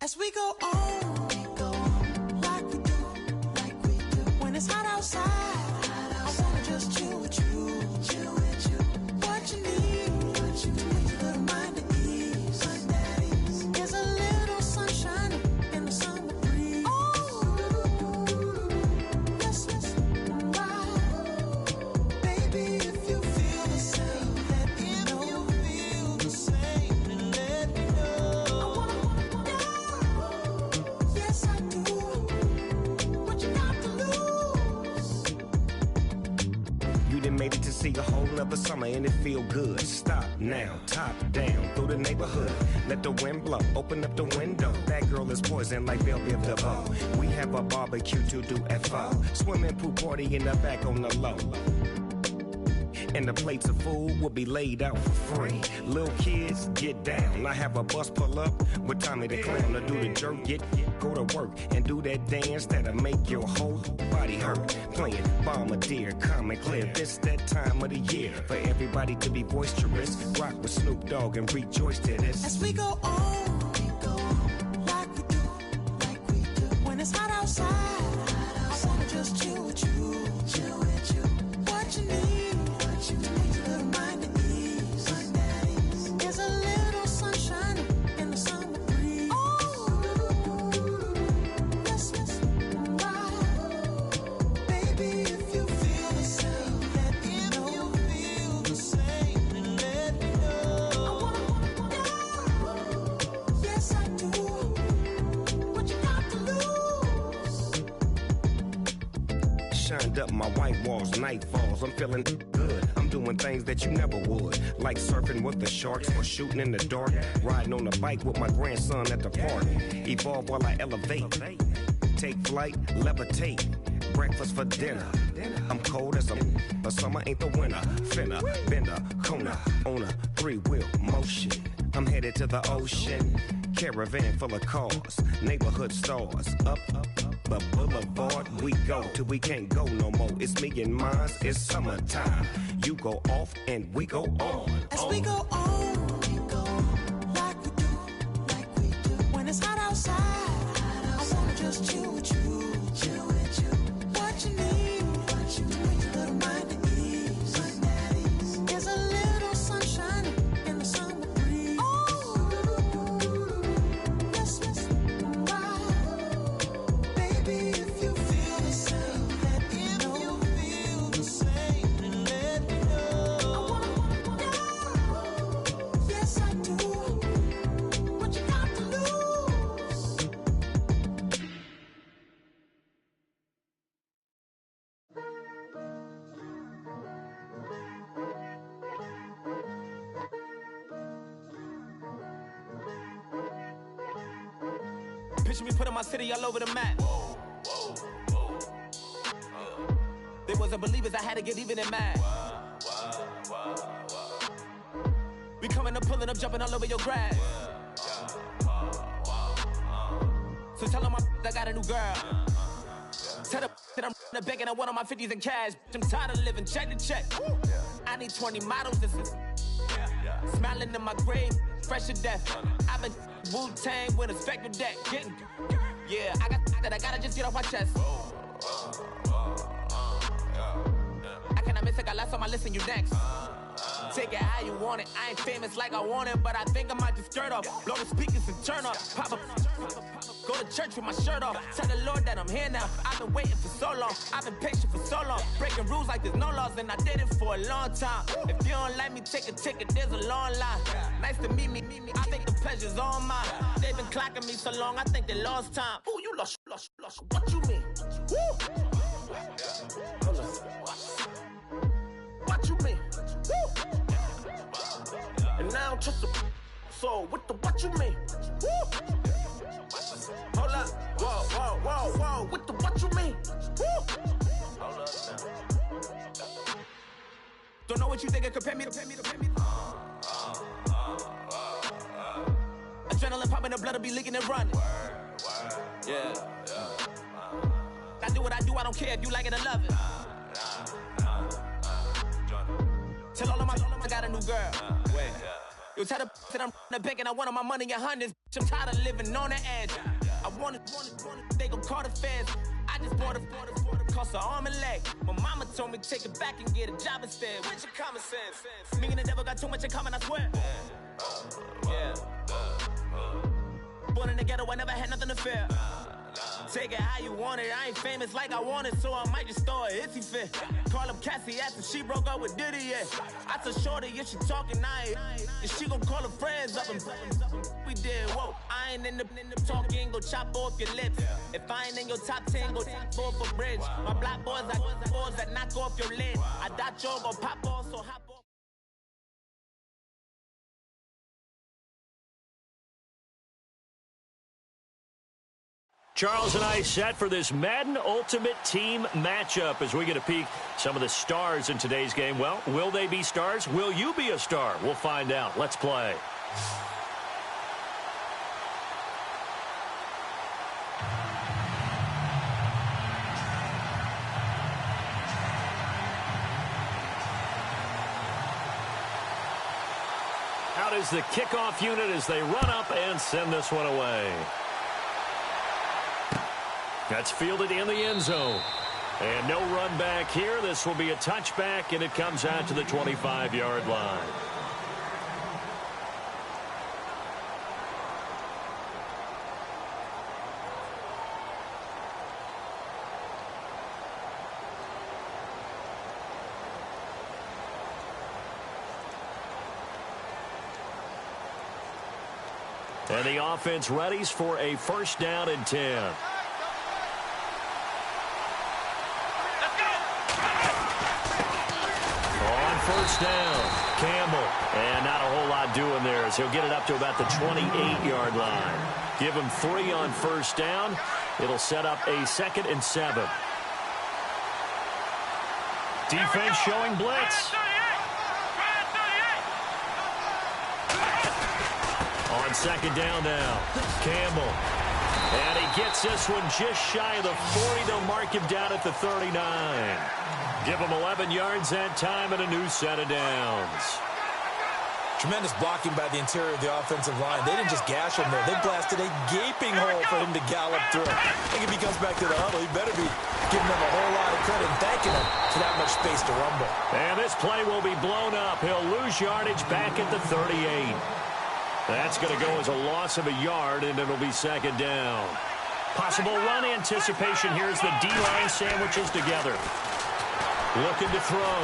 Speaker 6: As we go on, like we do. When it's hot outside, I wanna just chill with you. What you need, a little mind at ease. There's a little sunshine in the summer breeze. Yes, baby, if you feel the same, let me know. Yes, I do. What you got to lose?
Speaker 7: You done made it to see a whole nother summer and it feel good. Stop now, top down through the neighborhood. Let the wind blow, open up the window. That girl is poison like Velvet DeVoe. We have a barbecue to do at 4. Swimming pool party in the back on the low. And the plates of food will be laid out for free. Little kids, get down. I have a bus pull up with Tommy the Clown to do the jerk, go to work and do that dance that'll make your whole body hurt. Playing Bombardier, calm and clear. This that time of the year for everybody to be boisterous. Rock with Snoop Dogg and rejoice to this.
Speaker 6: As we go on, like we do. When it's hot outside, I wanna just chill with you. What you need, a little mind at ease. There's a little sunshine in the summer breeze. Yes, baby, if you feel the same, let me know. I wanna yes, I do. What you got to lose?
Speaker 7: Shined up my white walls, night falls. I'm feeling good. I'm doing things that you never would, like surfing with the sharks or shooting in the dark, riding on a bike with my grandson at the park. Evolve while I elevate, take flight, levitate, breakfast for dinner. I'm cold as but summer ain't the winter. Finna, bender, Kona, on a 3-wheel motion. I'm headed to the ocean, caravan full of cars, neighborhood stars. Up the boulevard we go till we can't go no more. It's me and mine, it's summertime. You go off and we go on.
Speaker 6: As we go on, like we do. When it's hot outside, I wanna just chill with you. What you need, to put your little mind at ease. There's a little sunshine in the summer breeze. Let's ride. Baby, if you feel the same, let me know. If you feel the same, then let me know. I wanna know. Yes, I do. What you got to lose?
Speaker 8: Picture me putting my city all over the map. They wasn't believers, I had to get even and mad. We coming up, pulling up, jumping all over your grass. So tell them I got a new girl. Tell them that I'm the back and I want on my 50s in cash. I'm tired of living check to check. I need 20 models, this is smiling in my grave, fresh to death. I've been Wu-Tang with a spectral deck. Getting, yeah, I gotta just get off my chest. I cannot miss it, got last on my list and you next. Take it how you want it. I ain't famous like I want it, but I think I might just skirt off. Blow the speakers and turn up. Pop up. Go to church with my shirt off. Tell the Lord that I'm here now. I've been waiting for so long. I've been patient for so long. Breaking rules like there's no laws, and I did it for a long time. If you don't like me, take a ticket. There's a long line. Nice to meet me. I think the pleasure's all mine. They've been clocking me so long, I think they lost time. Ooh, you lost. What you mean? Woo! What you mean? Woo! And now I'm just a so what you mean? Woo! Hold up, whoa, what you mean? Woo! Hold up now. Don't know what you think it compare me to. Adrenaline popping, the blood will be leaking and running. Yeah. I do what I do, I don't care if you like it or love it. Tell all of I got a new girl. Wait. Yo, tell the that I'm the bank and I want my money in hundreds. I'm tired of living on the edge. I want it, they gon' call the feds. I just bought a cost an arm and leg. My mama told me take it back and get a job instead. Where's your common sense? Me and the devil got too much in common, I swear. Yeah. Born in the ghetto, I never had nothing to fear. Take it how you want it. I ain't famous like I want it, so I might just throw a hissy fit. Call up Cassie after she broke up with Diddy, yeah. I told Shorty if she talking, and she gon' call her friends up and we did, whoa. I ain't in the talking, go chop off your lips. If I ain't in your top 10, go fall for bridge. My black boys like boys that knock off your lid. I dot yo, go pop off, so hop off.
Speaker 1: Charles and I set for this Madden Ultimate Team matchup as we get a peek some of the stars in today's game. Well, will they be stars? Will you be a star? We'll find out. Let's play. Out is the kickoff unit as they run up and send this one away. That's fielded in the end zone. And no run back here. This will be a touchback, and it comes out to the 25-yard line. And the offense readies for a first down and 10. first down. Campbell. And not a whole lot doing there as he'll get it up to about the 28-yard line. Give him 3 on first down. It'll set up a 2nd and 7. Defense showing blitz. On 2nd down now. Campbell. And he gets this one just shy of the 40. They'll mark him down at the 39. Give him 11 yards that time and a new set of downs.
Speaker 2: Tremendous blocking by the interior of the offensive line. They didn't just gash him there. They blasted a gaping hole for him to gallop through. I think if he comes back to the huddle, he better be giving them a whole lot of credit and thanking him for that much space to rumble.
Speaker 1: And this play will be blown up. He'll lose yardage back at the 38. That's going to go as a loss of a yard, and it'll be 2nd down. Possible run anticipation here as the D-line sandwiches together. Looking to throw.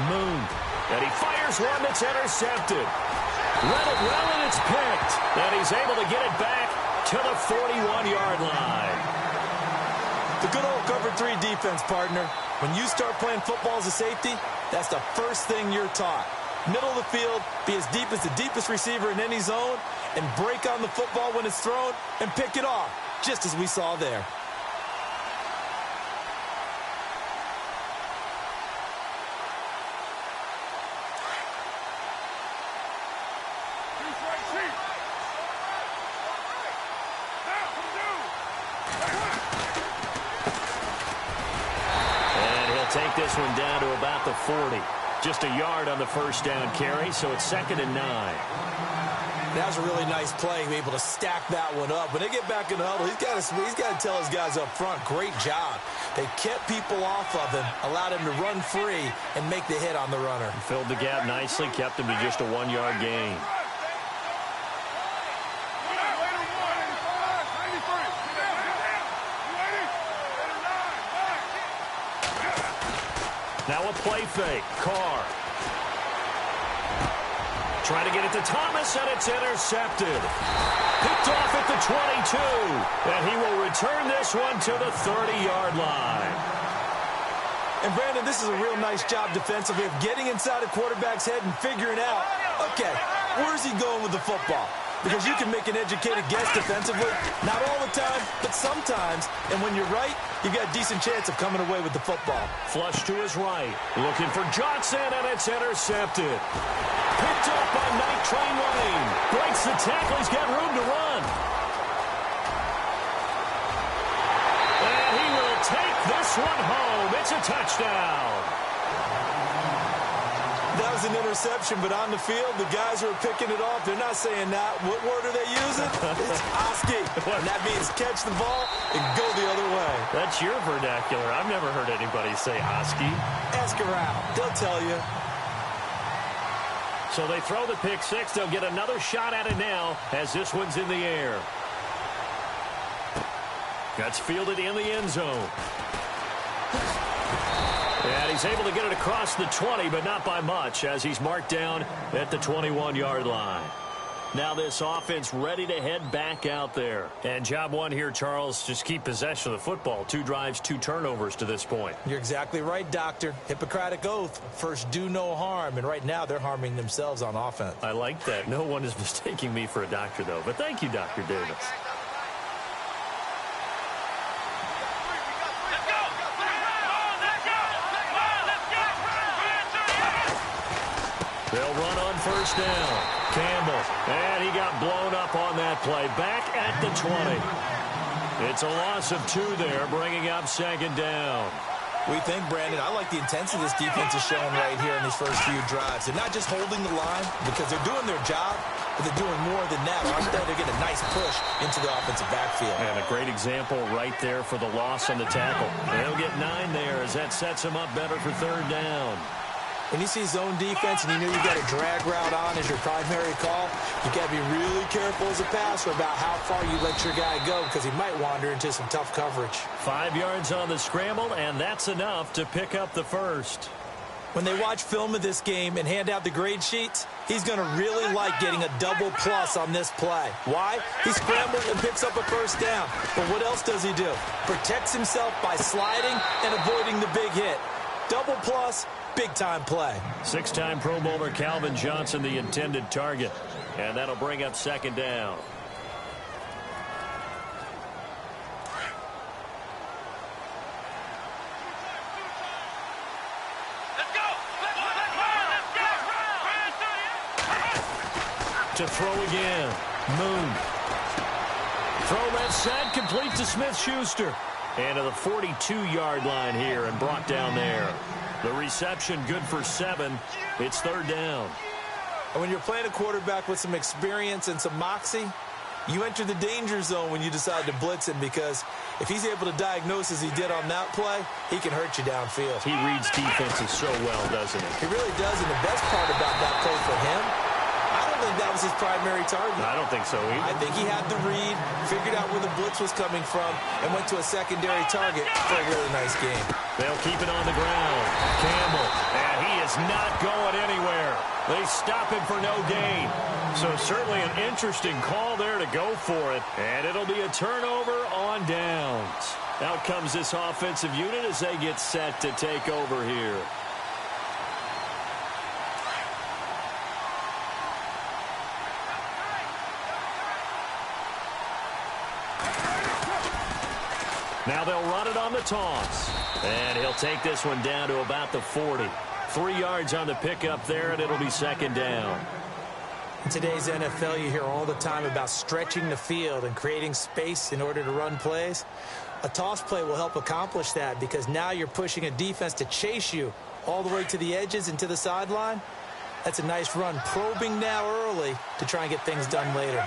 Speaker 1: Moon. And he fires one that's intercepted. Read it well, and it's picked. And he's able to get it back to the 41-yard line.
Speaker 2: The good old cover 3 defense, partner. When you start playing football as a safety, that's the first thing you're taught. Middle of the field, be as deep as the deepest receiver in any zone, and break on the football when it's thrown and pick it off, just as we saw there.
Speaker 1: And he'll take this one down to about the 40. Just a yard on the first down carry, so it's 2nd and 9.
Speaker 2: That was a really nice play, able to stack that one up. When they get back in the huddle, he's got to tell his guys up front, great job. They kept people off of him, allowed him to run free, and make the hit on the runner.
Speaker 1: He filled the gap nicely, kept him to just a 1-yard gain. Now a play fake. Carr. Trying to get it to Thomas, and it's intercepted. Picked off at the 22. And he will return this one to the 30-yard line.
Speaker 2: And, Brandon, this is a real nice job defensively of getting inside a quarterback's head and figuring out, okay, where's he going with the football? Because you can make an educated guess defensively. Not all the time, but sometimes. And when you're right, you've got a decent chance of coming away with the football.
Speaker 1: Flush to his right. Looking for Johnson, and it's intercepted. Picked up by Night Train Lane. Breaks the tackle. He's got room to run. And he will take this one home. It's a touchdown.
Speaker 2: That was an interception, but on the field, the guys who are picking it off, they're not saying that. What word are they using? It's Oski. And that means catch the ball and go the other way.
Speaker 1: That's your vernacular. I've never heard anybody say Oski.
Speaker 2: Ask around. They'll tell you.
Speaker 1: So they throw the pick six. They'll get another shot at it now as this one's in the air. That's fielded in the end zone. And he's able to get it across the 20, but not by much, as he's marked down at the 21-yard line. Now this offense ready to head back out there. And job one here, Charles, just keep possession of the football. 2 drives, 2 turnovers to this point.
Speaker 2: You're exactly right, Doctor. Hippocratic oath. First, do no harm. And right now, they're harming themselves on offense.
Speaker 1: I like that. No one is mistaking me for a doctor, though. But thank you, Dr. Davis. They'll run on first down. Campbell, and he got blown up on that play. Back at the 20. It's a loss of 2 there, bringing up second down.
Speaker 2: We think, Brandon, I like the intensity this defense is showing right here in these first few drives. They're not just holding the line because they're doing their job, but they're doing more than that. Instead, they're getting a nice push into the offensive backfield.
Speaker 1: And a great example right there for the loss on the tackle. They'll get 9 there as that sets them up better for third down.
Speaker 2: When you see zone defense and you know you've got a drag route on as your primary call, you got to be really careful as a passer about how far you let your guy go because he might wander into some tough coverage.
Speaker 1: 5 yards on the scramble, and that's enough to pick up the first.
Speaker 2: When they watch film of this game and hand out the grade sheets, he's going to really like getting a double plus on this play. Why? He scrambles and picks up a first down. But what else does he do? Protects himself by sliding and avoiding the big hit. Double plus, Big-time play.
Speaker 1: Six-time Pro Bowler Calvin Johnson, the intended target. And that'll bring up second down. To throw again. Moon. Throw left side, complete to Smith-Schuster. And to the 42-yard line here and brought down there. The reception good for 7. It's third down.
Speaker 2: And when you're playing a quarterback with some experience and some moxie, you enter the danger zone when you decide to blitz him, because if he's able to diagnose as he did on that play, he can hurt you downfield.
Speaker 1: He reads defenses so well, doesn't he?
Speaker 2: He really does, and the best part about that play for him, I don't think that was his primary target.
Speaker 1: I don't think so either.
Speaker 2: I think he had the read, figured out where the blitz was coming from, and went to a secondary target for a really nice game.
Speaker 1: They'll keep it on the ground. Campbell, and he is not going anywhere. They stop him for no gain. So certainly an interesting call there to go for it, and it'll be a turnover on downs. Out comes this offensive unit as they get set to take over here. Now they'll run it on the toss. And he'll take this one down to about the 40. 3 yards on the pickup there, and it'll be second down.
Speaker 2: In today's NFL, you hear all the time about stretching the field and creating space in order to run plays. A toss play will help accomplish that, because now you're pushing a defense to chase you all the way to the edges and to the sideline. That's a nice run, probing now early to try and get things done later.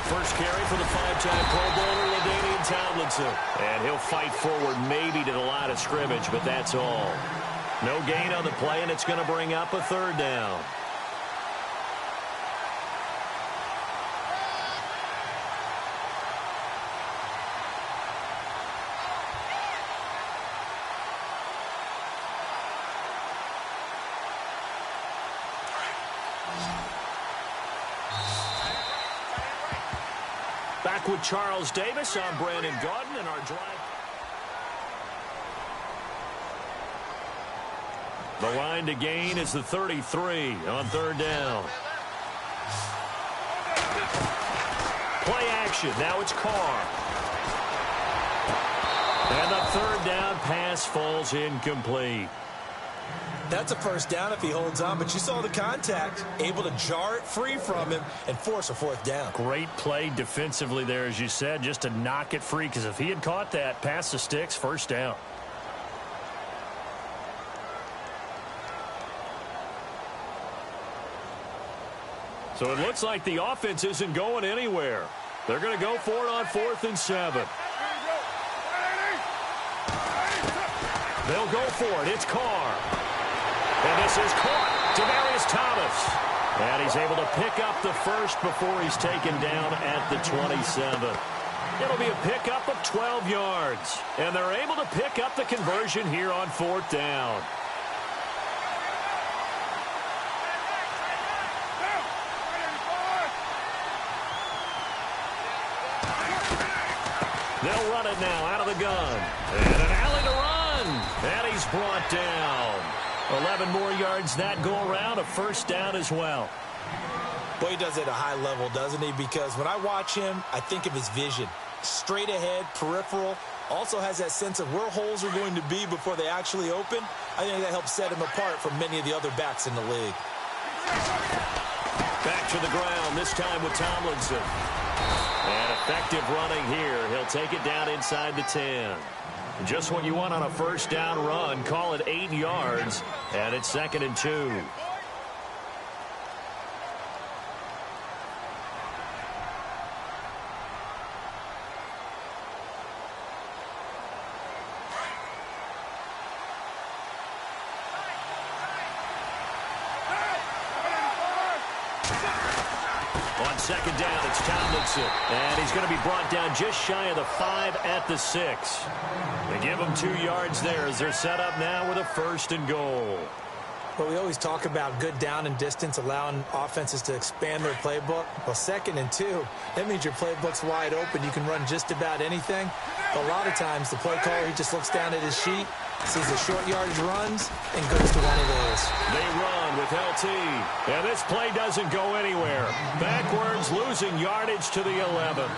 Speaker 1: First carry for the 5-time Pro Bowler, LaDainian Tomlinson. And he'll fight forward maybe to the line of scrimmage, but that's all. No gain on the play, and it's going to bring up a third down. Back with Charles Davis. I'm Brandon Gaudin, and our drive. The line to gain is the 33 on third down. Play action. Now it's Carr. And the third down pass falls incomplete.
Speaker 2: That's a first down if he holds on, but you saw the contact, able to jar it free from him and force a fourth down.
Speaker 1: Great play defensively there, as you said, just to knock it free, because if he had caught that, pass the sticks, first down. So it looks like the offense isn't going anywhere. They're going to go for it on 4th and 7. They'll go for it. It's Carr. And this is caught. Demaryius Thomas. And he's able to pick up the first before he's taken down at the 27. It'll be a pickup of 12 yards. And they're able to pick up the conversion here on 4th down. They'll run it now out of the gun. And an alley to run. And he's brought down. 11 more yards that go around, a first down as well.
Speaker 2: Boy, he does it at a high level, doesn't he? Because when I watch him, I think of his vision. Straight ahead, peripheral. Also has that sense of where holes are going to be before they actually open. I think that helps set him apart from many of the other backs in the league.
Speaker 1: Back to the ground, this time with Tomlinson. And effective running here. He'll take it down inside the 10. Just what you want on a first down run. Call it 8 yards. And it's 2nd and 2. On 2nd down, it's Tomlinson. And he's going to be brought down just shy of the 5 at the 6. They give him 2 yards there as they're set up now with a 1st and goal.
Speaker 2: Well, we always talk about good down and distance, allowing offenses to expand their playbook. Well, 2nd and 2, that means your playbook's wide open. You can run just about anything. But a lot of times, the play caller, he just looks down at his sheet, sees the short yardage runs, and goes to one of those.
Speaker 1: They run with LT. And this play doesn't go anywhere. Backwards, losing yardage to the 11.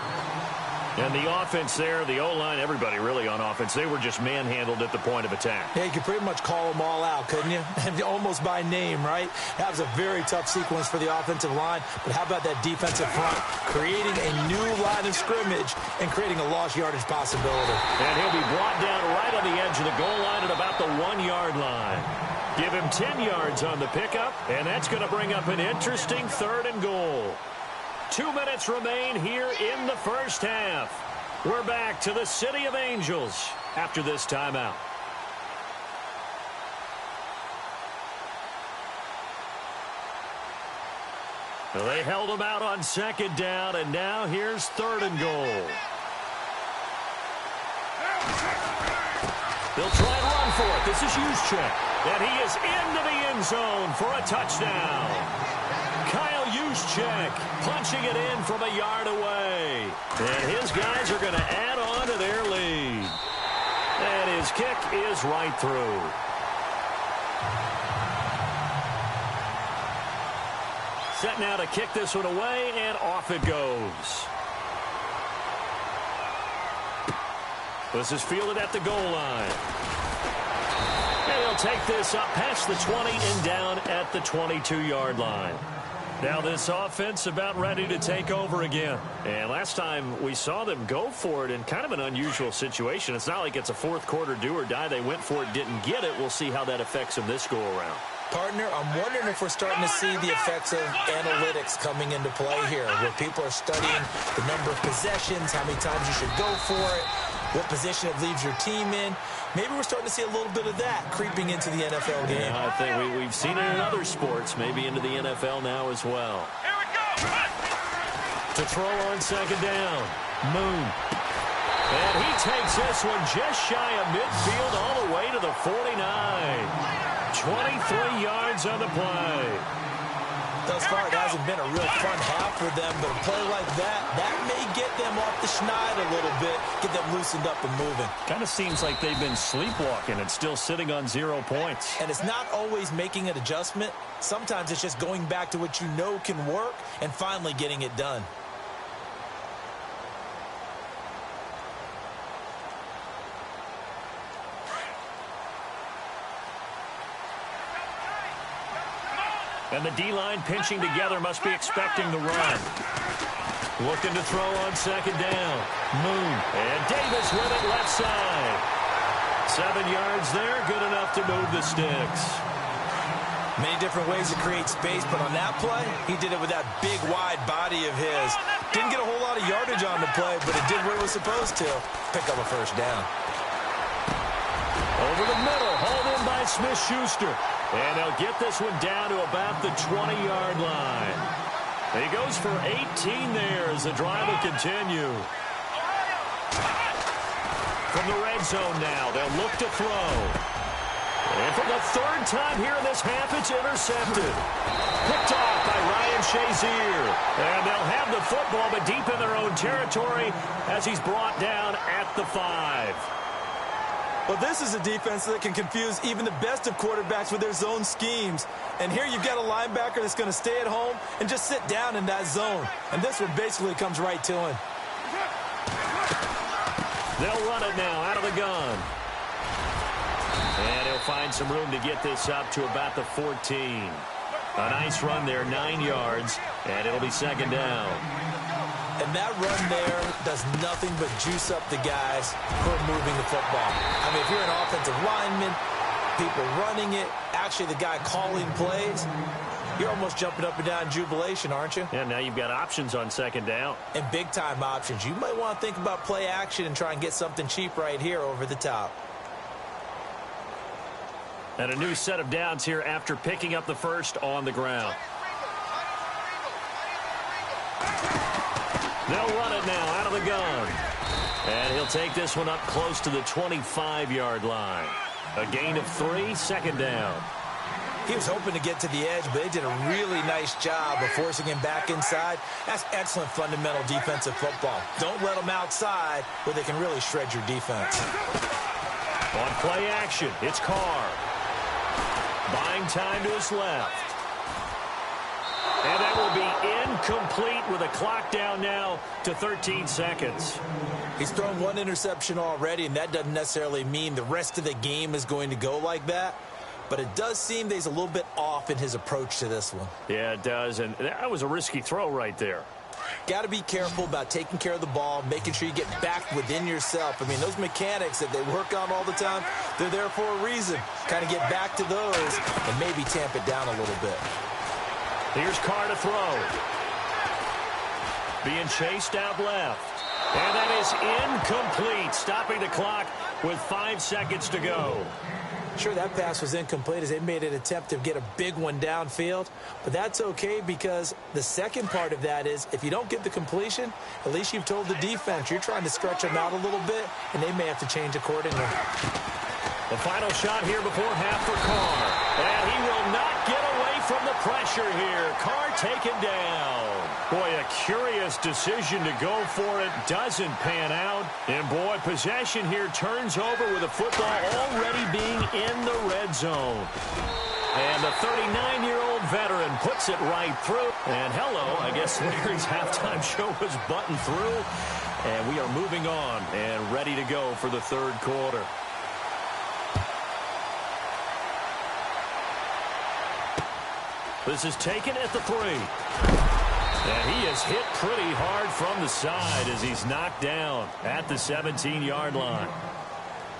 Speaker 1: And the offense there, the O-line, everybody really on offense, they were just manhandled at the point of attack.
Speaker 2: Yeah, you could pretty much call them all out, couldn't you? And almost by name, right? That was a very tough sequence for the offensive line. But how about that defensive front creating a new line of scrimmage and creating a lost yardage possibility?
Speaker 1: And he'll be brought down right on the edge of the goal line at about the 1-yard line. Give him 10 yards on the pickup, and that's going to bring up an interesting 3rd and goal. 2 minutes remain here in the first half. We're back to the City of Angels after this timeout. Well, they held them out on 2nd down, and now here's 3rd and goal. They'll try and run for it. This is Juszczyk, and he is into the end zone for a touchdown. Kyle Juszczyk punching it in from a yard away. And his guys are going to add on to their lead. And his kick is right through. Set now to kick this one away, and off it goes. This is fielded at the goal line. And he'll take this up past the 20 and down at the 22-yard line. Now this offense about ready to take over again. And last time we saw them go for it in kind of an unusual situation. It's not like it's a 4th quarter do or die. They went for it, didn't get it. We'll see how that affects them this go-around.
Speaker 2: Partner, I'm wondering if we're starting to see the effects of analytics coming into play here, where people are studying the number of possessions, how many times you should go for it, what position it leaves your team in. Maybe we're starting to see a little bit of that creeping into the NFL game.
Speaker 1: Yeah, I think we've seen it in other sports, maybe into the NFL now as well.
Speaker 4: Here we go.
Speaker 1: To throw on 2nd down, Moon. And he takes this one just shy of midfield all the way to the 49. 23 yards on the play.
Speaker 2: Thus far, it hasn't been a real fun half for them, but a play like that may get them off the schneid a little bit, get them loosened up and moving.
Speaker 1: Kind of seems like they've been sleepwalking and still sitting on 0 points.
Speaker 2: And it's not always making an adjustment. Sometimes it's just going back to what you know can work and finally getting it done.
Speaker 1: And the D-line pinching together, must be expecting the run. Looking to throw on 2nd down. Moon. And Davis with it left side. 7 yards there, good enough to move the sticks.
Speaker 2: Many different ways to create space, but on that play, he did it with that big, wide body of his. Didn't get a whole lot of yardage on the play, but it did what it was supposed to. Pick up a 1st down.
Speaker 1: Over the middle, hauled in by Smith-Schuster. And they'll get this one down to about the 20-yard line. He goes for 18 there as the drive will continue. From the red zone now, they'll look to throw. And for the 3rd time here in this half, it's intercepted. Picked off by Ryan Shazier. And they'll have the football, but deep in their own territory as he's brought down at the 5.
Speaker 2: Well, this is a defense that can confuse even the best of quarterbacks with their zone schemes. And here you've got a linebacker that's going to stay at home and just sit down in that zone. And this one basically comes right to him.
Speaker 1: They'll run it now out of the gun. And he'll find some room to get this up to about the 14. A nice run there, 9 yards, and it'll be 2nd down.
Speaker 2: And that run there does nothing but juice up the guys who are moving the football. I mean, if you're an offensive lineman, people running it, actually the guy calling plays, you're almost jumping up and down in jubilation, aren't you?
Speaker 1: Yeah, now you've got options on 2nd down.
Speaker 2: And big-time options. You might want to think about play action and try and get something cheap right here over the top.
Speaker 1: And a new set of downs here after picking up the 1st on the ground. They'll run it now out of the gun. And he'll take this one up close to the 25-yard line. A gain of 3, 2nd down.
Speaker 2: He was hoping to get to the edge, but they did a really nice job of forcing him back inside. That's excellent fundamental defensive football. Don't let them outside where they can really shred your defense.
Speaker 1: On play action, it's Carr. Buying time to his left. And that will be incomplete with a clock down now to 13 seconds.
Speaker 2: He's thrown one interception already, and that doesn't necessarily mean the rest of the game is going to go like that. But it does seem that he's a little bit off in his approach to this one.
Speaker 1: Yeah, it does, and that was a risky throw right there.
Speaker 2: Got to be careful about taking care of the ball, making sure you get back within yourself. I mean, those mechanics that they work on all the time, they're there for a reason. Kind of get back to those and maybe tamp it down a little bit.
Speaker 1: Here's Carr to throw. Being chased out left. And that is incomplete, stopping the clock with 5 seconds to go.
Speaker 2: Sure, that pass was incomplete as they made an attempt to get a big one downfield. But that's okay because the second part of that is if you don't get the completion, at least you've told the defense you're trying to stretch them out a little bit, and they may have to change accordingly.
Speaker 1: The final shot here before half for Carr. And he will not get away from the pressure here. Carr taken down. Boy, a curious decision to go for it. Doesn't pan out. And boy, possession here turns over with the football already being in the red zone. And the 39-year-old veteran puts it right through. And hello, I guess Larry's halftime show was buttoned through. And we are moving on and ready to go for the third quarter. This is taken at the 3. And he is hit pretty hard from the side as he's knocked down at the 17-yard line.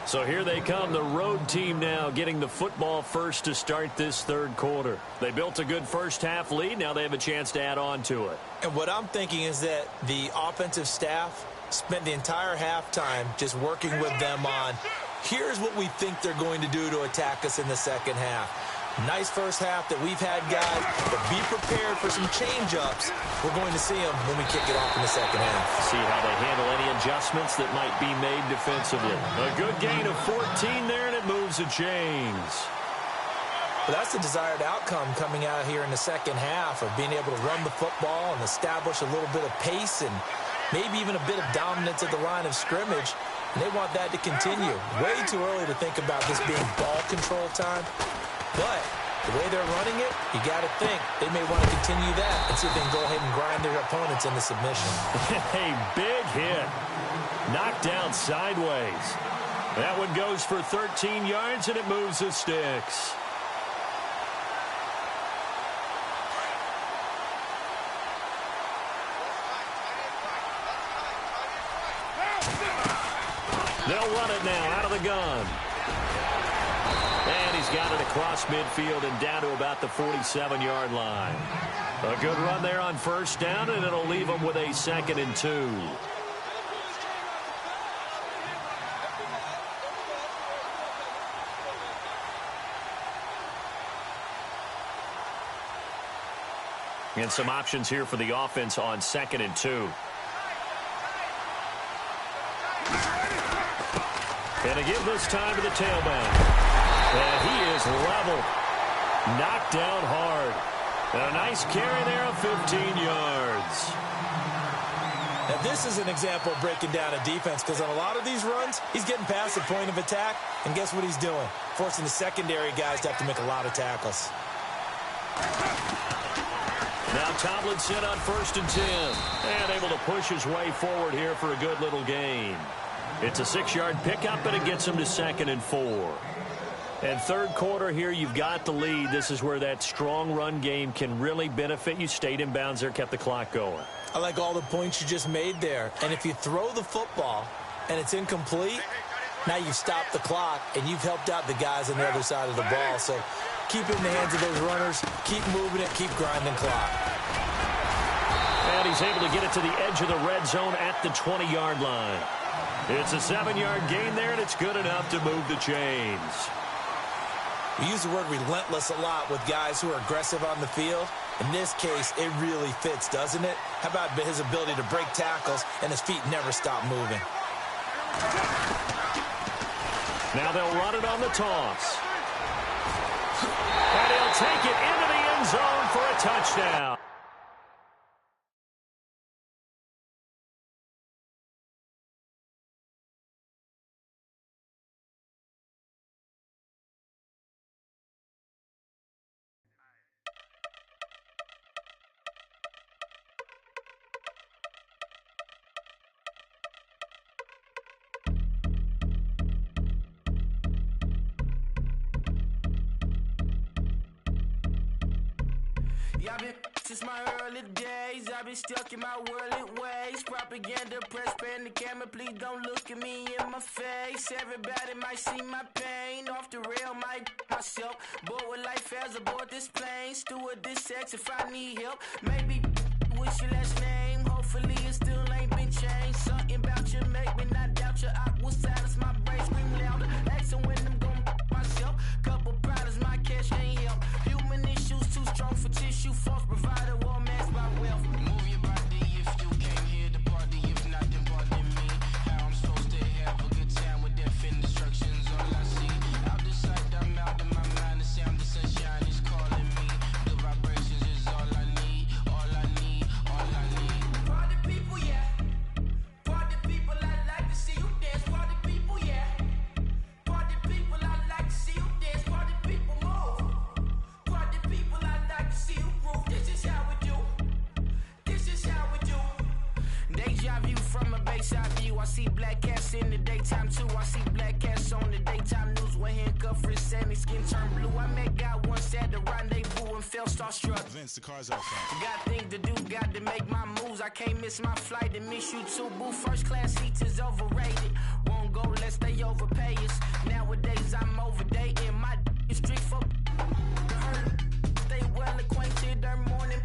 Speaker 1: So here they come, the road team now getting the football first to start this third quarter. They built a good first half lead. Now they have a chance to add on to it.
Speaker 2: And what I'm thinking is that the offensive staff spent the entire halftime just working with them on, here's what we think they're going to do to attack us in the second half. Nice first half that we've had, guys, but be prepared for some change-ups. We're going to see them when we kick it off in the second half.
Speaker 1: See how they handle any adjustments that might be made defensively. A good gain of 14 there, and it moves the chains.
Speaker 2: But that's the desired outcome coming out here in the second half of being able to run the football and establish a little bit of pace and maybe even a bit of dominance at the line of scrimmage. And they want that to continue. Way too early to think about this being ball control time. But the way they're running it, you got to think they may want to continue that and see if they can go ahead and grind their opponents into submission.
Speaker 1: A big hit. Knocked down sideways. That one goes for 13 yards, and it moves the sticks. They'll run it now out of the gun. And he's got it across midfield and down to about the 47-yard line. A good run there on first down, and it'll leave them with a 2nd and 2. And some options here for the offense on 2nd and 2. And to give this time to the tailback. And he is level. Knocked down hard. And a nice carry there of 15 yards.
Speaker 2: Now, this is an example of breaking down a defense because on a lot of these runs, he's getting past the point of attack. And guess what he's doing? Forcing the secondary guys to have to make a lot of tackles.
Speaker 1: Now Tomlinson on 1st and 10. And able to push his way forward here for a good little gain. It's a 6-yard pickup, and it gets him to 2nd and 4. And third quarter here, you've got the lead. This is where that strong run game can really benefit you. Stayed in bounds there, kept the clock going.
Speaker 2: I like all the points you just made there. And if you throw the football and it's incomplete, now you've stopped the clock and you've helped out the guys on the other side of the ball. So keep it in the hands of those runners, keep moving it, keep grinding clock.
Speaker 1: And he's able to get it to the edge of the red zone at the 20-yard line. It's a 7-yard gain there, and it's good enough to move the chains.
Speaker 2: We use the word relentless a lot with guys who are aggressive on the field. In this case, it really fits, doesn't it? How about his ability to break tackles and his feet never stop moving?
Speaker 1: Now they'll run it on the toss. And he'll take it into the end zone for a touchdown.
Speaker 5: Yeah, I've been since my early days. I've been stuck in my worldly ways. Propaganda, press, pan the camera. Please don't look at me in my face. Everybody might see my pain. Off the rail, might myself. Bored with life as aboard this plane. Steward this sex if I need help. Maybe what's your last name? Hopefully it still ain't been changed. Something about you make me not doubt you. I will silence my brain, scream louder. Asking when I'm gon' myself. Couple problems, my cash ain't help. Human issues too strong for tissue. False provider, war mask by wealth. Move your body if you came here to party. If not, then pardon me. How I'm supposed to have a good time with death and destruction's all I see. Out the sight, I'm out of my mind. The sound, the sunshine is calling me. The vibrations is all I need. All I need, all I need. Party people, yeah. Party people, I'd like to see you dance. Party people, yeah. Party people, I'd like to see you dance. Party people, move. Party people, I'd like to see you groove. This is how we do. This is how we do. Deja view from a bayside view. I see black cats in the daytime too. I see black cats on the daytime news. When handcuffed, wrist and his skin turned blue. I met God once at the rendezvous and felt starstruck.
Speaker 9: Vince, the car's out front.
Speaker 5: Got things to do, got to make my moves. I can't miss my flight and miss you too, boo. First class seats is overrated. Won't go less they overpay us. Nowadays I'm overdating. My street folk hurt. Stay well acquainted. Their morning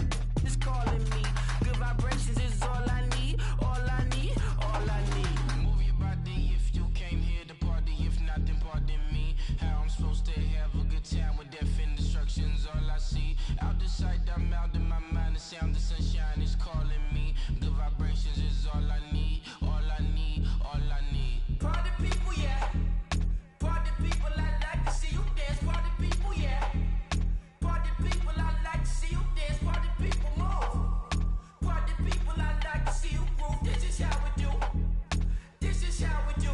Speaker 5: is calling me. Good vibrations is all I need. All I need. All I need. Move your body if you came here to party. If not, then pardon me. How I'm supposed to have a good time with death and destruction's all I see. Out the sight, I'm out in my mind. The sound, the sunshine is calling me. Good vibrations is all I need. All I need. All I need. Party people, yeah. Party people, I'd like to see you dance. Party people, yeah. Party people, I'd like to see you dance. Party people, move. Party people, I'd like to see you groove. This is how we do. This is how we do.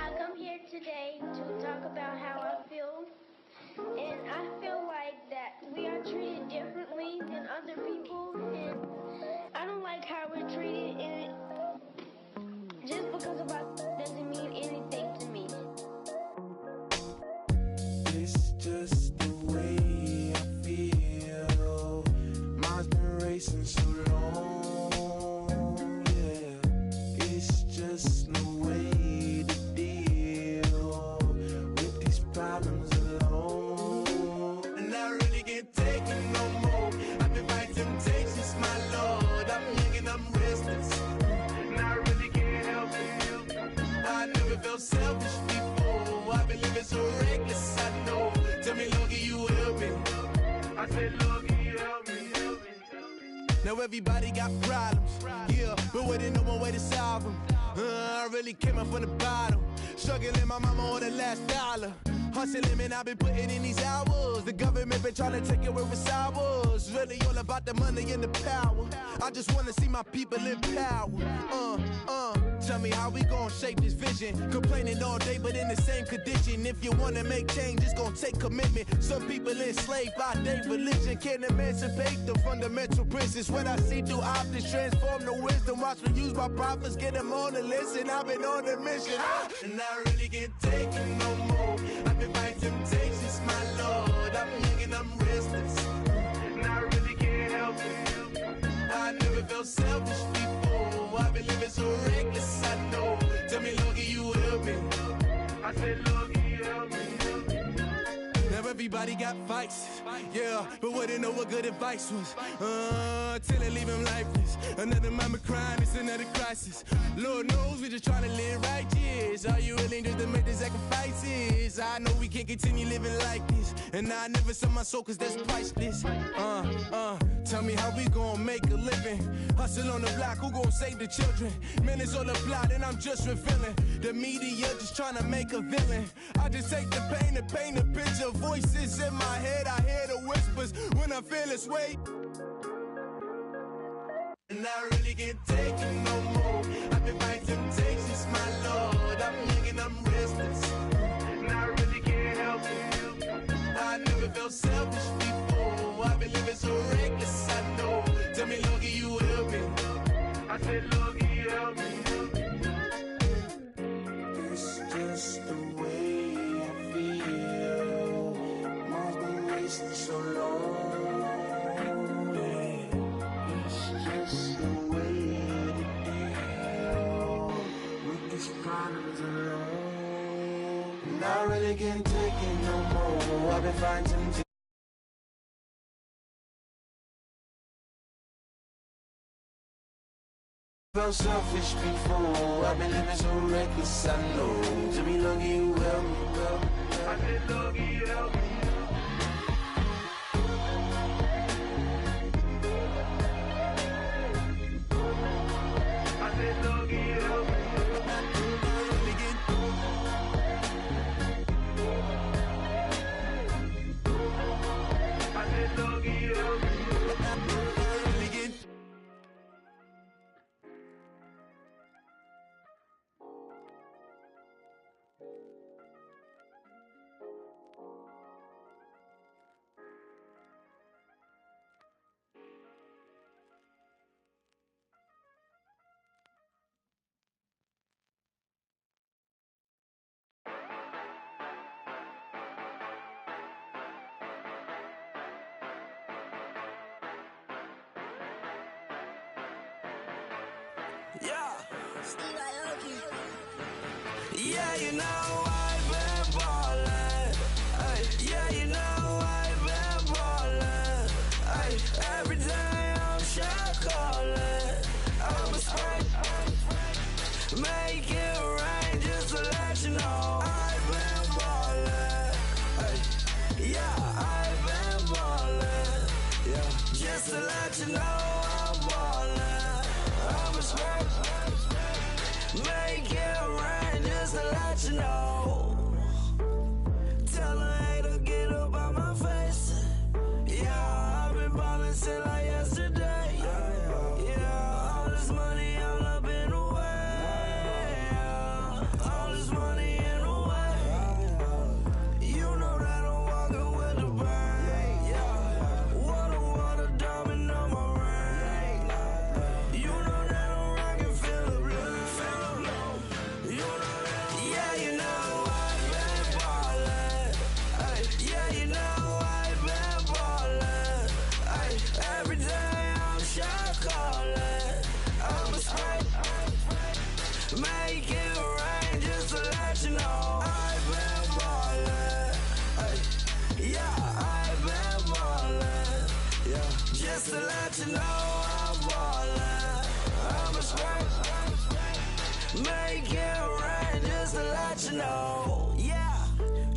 Speaker 10: I come here today to talk about how I feel, and I feel like that we are treated differently than other people, and I don't like how we're treated, and just because of us doesn't mean anything to me.
Speaker 11: It's just the way I feel. Mine's been racing so long, yeah. It's just no way to deal with these problems alone. And I really can't take it no more. I've been fighting temptations, my Lord. I'm young and I'm restless, and I really can't help it. I never felt selfish before. I've been living so reckless, I know. Tell me, Lord, can you help me? I said, Lord, can you help me? Now everybody got problems, yeah, but waiting no one way to solve them. I really came up from the bottom, struggling my mama on the last dollar. Hustling, man, I've been putting in these hours. The government been trying to take away what's ours. Really all about the money and the power. I just wanna see my people in power. Tell me how we gon' shape this vision. Complaining all day, but in the same condition. If you wanna make change, it's gon' take commitment. Some people enslaved by their religion can't emancipate the fundamental principles. What I see through optics transform the wisdom. Watch me use my prophets, get them on the list, and I've been on a mission. And I really can't take it no more. I've been fighting temptations, my Lord. I'm young and I'm restless, and I really can't help it. I never felt selfish before. I've been living so reckless, I know. Tell me, Lord, can you help me? I said, Lord, can you help me? Now everybody got fights, yeah, but wouldn't know what good advice was. Till they leave him lifeless. Another mama crying, it's another crisis. Lord knows we just trying to live right, yes. Are you willing just to make the sacrifices? I know we can't can't continue living like this. And I never sell my soul cause that's priceless. Tell me how we gon' make a living. Hustle on the block, who gon' save the children? Man, it's all a plot and I'm just revealing. The media just trying to make a villain. I just take the pain and paint a picture. Voices in my head, I hear the whispers when I feel this way. And I really can't take it no more. I've been fighting temptations, my Lord. I'm young and I'm restless, and I really can't help it. I never felt selfish before. I've been living so reckless, I know. Tell me, Lord, can you help me? I said, Lord, can you help me? It's just the way I feel. Mom's been wasting so long. It's the way to deal with these problems alone. And I really can't take it no more. I've been fighting to felt selfish before. I've been living so reckless, I know. To be lucky you help me, girl. I said lucky you help me. Yeah, you know I've been ballin'. Yeah, you know I've been ballin'. Every day I'm shot callin'. I'm a spray. Make it rain just to let you know I've been ballin'. Yeah, I've been ballin'. Yeah, just to let you know I'm ballin'. I'm a spray. Make it rain just to let you know. Tell a hater get up out my face. Yeah, I've been ballin' since like yesterday. Yeah, all this money all up in the way. All this money in the way. You know that I'm walking with the bank. Yeah, water, diamond on my ring. You know that I'm rockin' feel the blue. Yeah, you know I've been ballin'. Yeah, you know I've been ballin'. Every day I'm shot callin'. I'm a spray. Make it rain just to let you know I've been ballin'. Yeah, I've been ballin'. Yeah, just to let you know I'm ballin'. I'm a spray. Make it rain just to let you know. Yeah,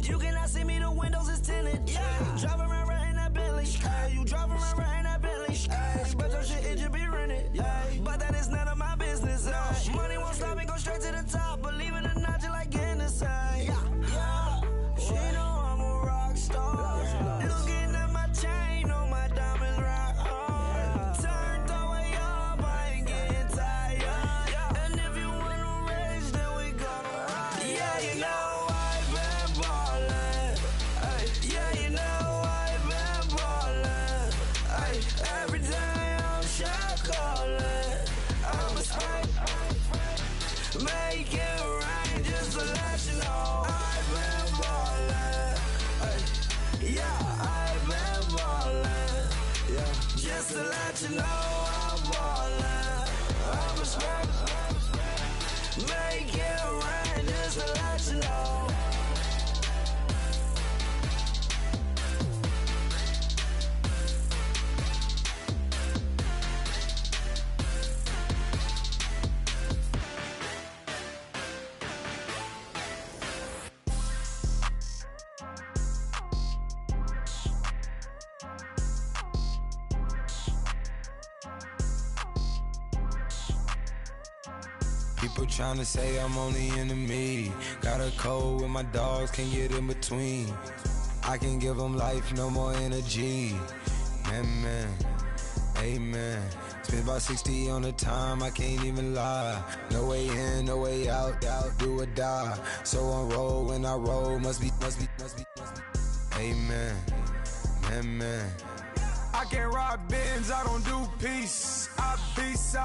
Speaker 11: you cannot see me, the windows is tinted. Yeah, driving around right in that Bentley. You driving around right in that Bentley. But your shit, it should be rented. But that is none of my business. Money won't stop me, go straight to the top. Believe it or not, just like in the same. Yeah, she know I'm a rock star. Looking at my chain, on my diamonds rock hard. Turned the way up, I ain't getting tired. And if you wanna race, then we gonna ride. Yeah, you know I've been ballin'. Yeah, you know I've been ballin'. Every day I'm shot callin'. I'm a spray. Make it rain just to let you know I've been ballin'. Yeah, I've been ballin'. Yeah, just to let you know I'm ballin'. I'm a spray. Make it rain just to let you know. People tryna say I'm only enemy. Got a code with my dogs, can't get in between. I can give them life, no more energy. Man, amen. Spent about 60 on the time, I can't even lie. No way in, no way out, do or die. So on roll, when I roll, must be. Amen, man. I can't ride Benz, I don't do peace. I beast,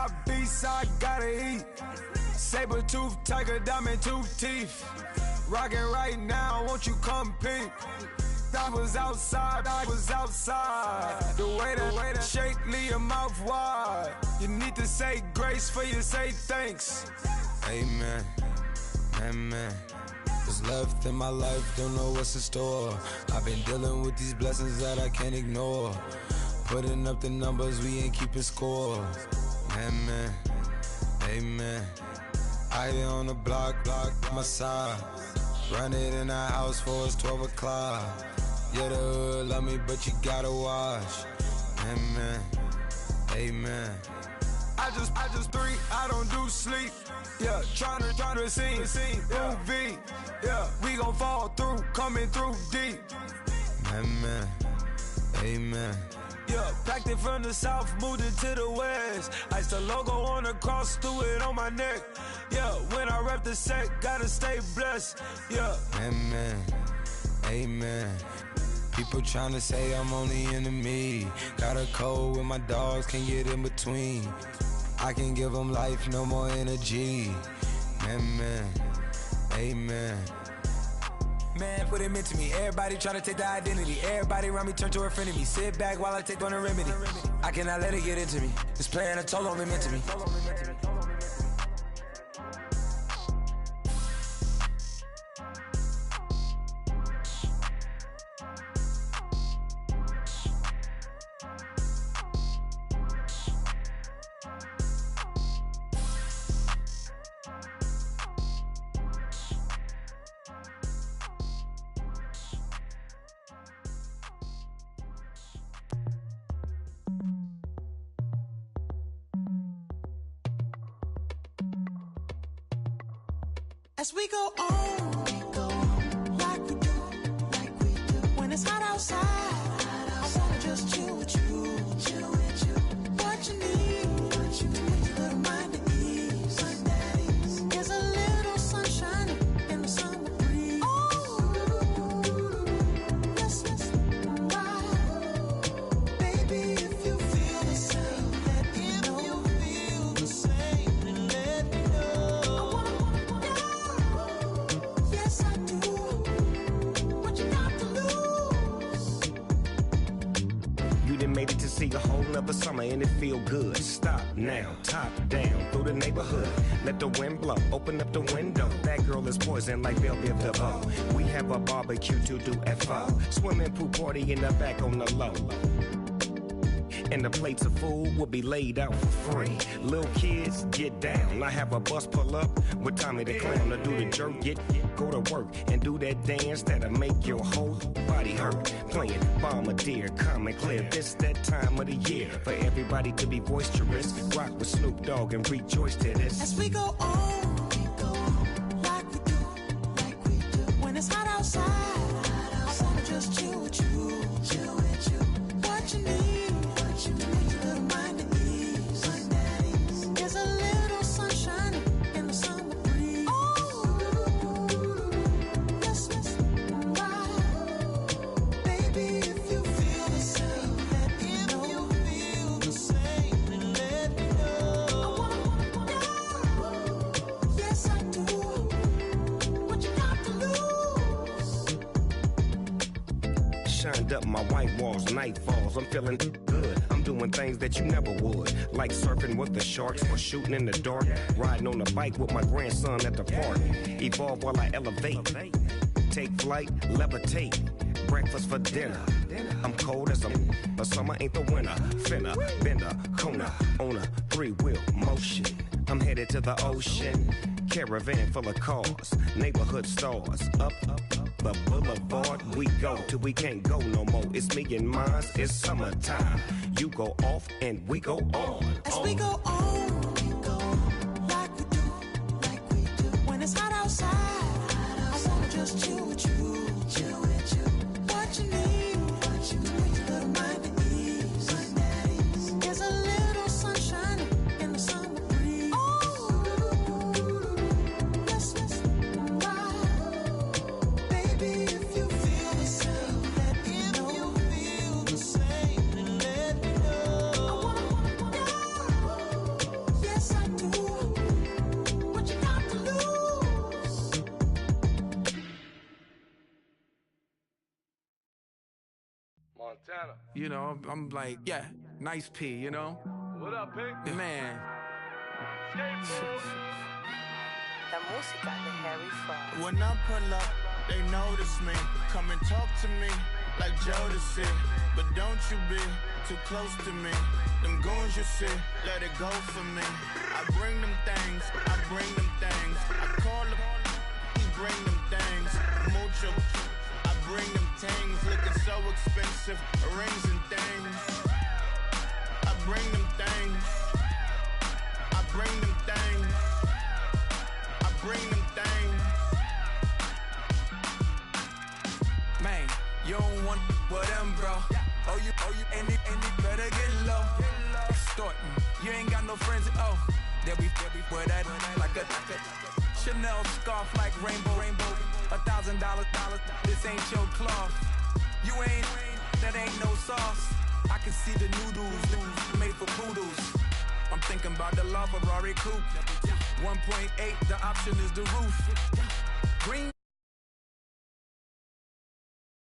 Speaker 11: I gotta eat. Saber tooth, tiger, diamond tooth teeth. Rockin' right now, won't you come peep? I was outside. The way to shake, leave your mouth wide. You need to say grace for you say thanks. Amen, What's left in my life, don't know what's in store. I've been dealing with these blessings that I can't ignore. Putting up the numbers, we ain't keeping score. Amen. I here on the block, my side. Run it in the house for it's 12 o'clock. Yeah, the hood love me, but you gotta watch. Amen. I just three, I don't do sleep. Yeah, tryna see, UV. Yeah, we gon' fall through, coming through deep. Amen. Yeah, packed it from the south, moved it to the west. Iced the logo on the cross, threw it on my neck. Yeah, when I rep the set, gotta stay blessed. Yeah. Amen. People tryna say I'm only enemy. Got a code with my dogs, can't get in between. I can give them life, no more energy. Amen. Man, what it meant to me. Everybody try to take the identity. Everybody around me turn to a friend of me. Sit back while I take on a remedy. I cannot let it get into me. This playing a toll on me meant to me.
Speaker 6: As we go on, like we do. When it's hot outside, I wanna just chill with you. What you need, a little mind at ease. There's a little sunshine in the summer breeze. Yes, right. Baby, if you feel the same, let me know.
Speaker 7: Made it to see a whole nother summer and it feel good. Stop now, top down through the neighborhood. Let the wind blow, open up the window. That girl is poison like Velvet DeVoe. We have a barbecue to do FO. Swimming pool party in the back on the low. And the plates of food will be laid out for free. Little kids, get down. I have a bus pull up with Tommy the Clown to do the jerk. Go to work and do that dance that'll make your whole body hurt. Playing Bombardier, calm and clear. This that time of the year for everybody to be boisterous. Rock with Snoop Dogg and rejoice to this.
Speaker 6: As we go on, like we do. When it's hot outside, I wanna just chill with you. What you need, a little mind at ease. There's a little sunshine in the summer breeze. Yes, right. Baby, if you feel the same, let me know. Yes, I do. What you got to lose?
Speaker 7: Shined up my white walls, night falls. I'm feeling good. I'm doing things that you never would, like surfing with the sharks or shooting in the dark. Riding on a bike with my grandson at the park. Evolve while I elevate. Take flight, levitate. Breakfast for dinner. I'm cold as a summer ain't the winter. Finna, bender, Kona, on a 3-wheel motion. I'm headed to the ocean. Caravan full of cars, neighborhood stars. Up the boulevard we go till we can't go no more. It's me and mine, it's summertime. You go off and we go on.
Speaker 6: As we go on, like we do.
Speaker 9: Montana.
Speaker 12: You know, I'm like, yeah, nice P, you know?
Speaker 9: What up, Pink?
Speaker 12: Man.
Speaker 13: La música de Harry Fraud.
Speaker 14: When I pull up, they notice me. Come and talk to me like Jodeci. But don't you be too close to me. Them goons you see, let it go for me. I bring them things, I bring them things. I call them, he bring them things. Mucho, I bring them things. Looking so expensive, rings and things. I bring them things. I bring them things. I bring them things.
Speaker 12: Man, you don't want with them, bro. Oh, you, and it better get low. Extorting, you ain't got no friends. Oh, they'll be with that like a Chanel scarf like rainbow. $1,000, this ain't your cloth. You ain't, that ain't no sauce. I can see the noodles made for poodles. I'm thinking about the LaFerrari coupe. 1.8, the option is the roof. Green.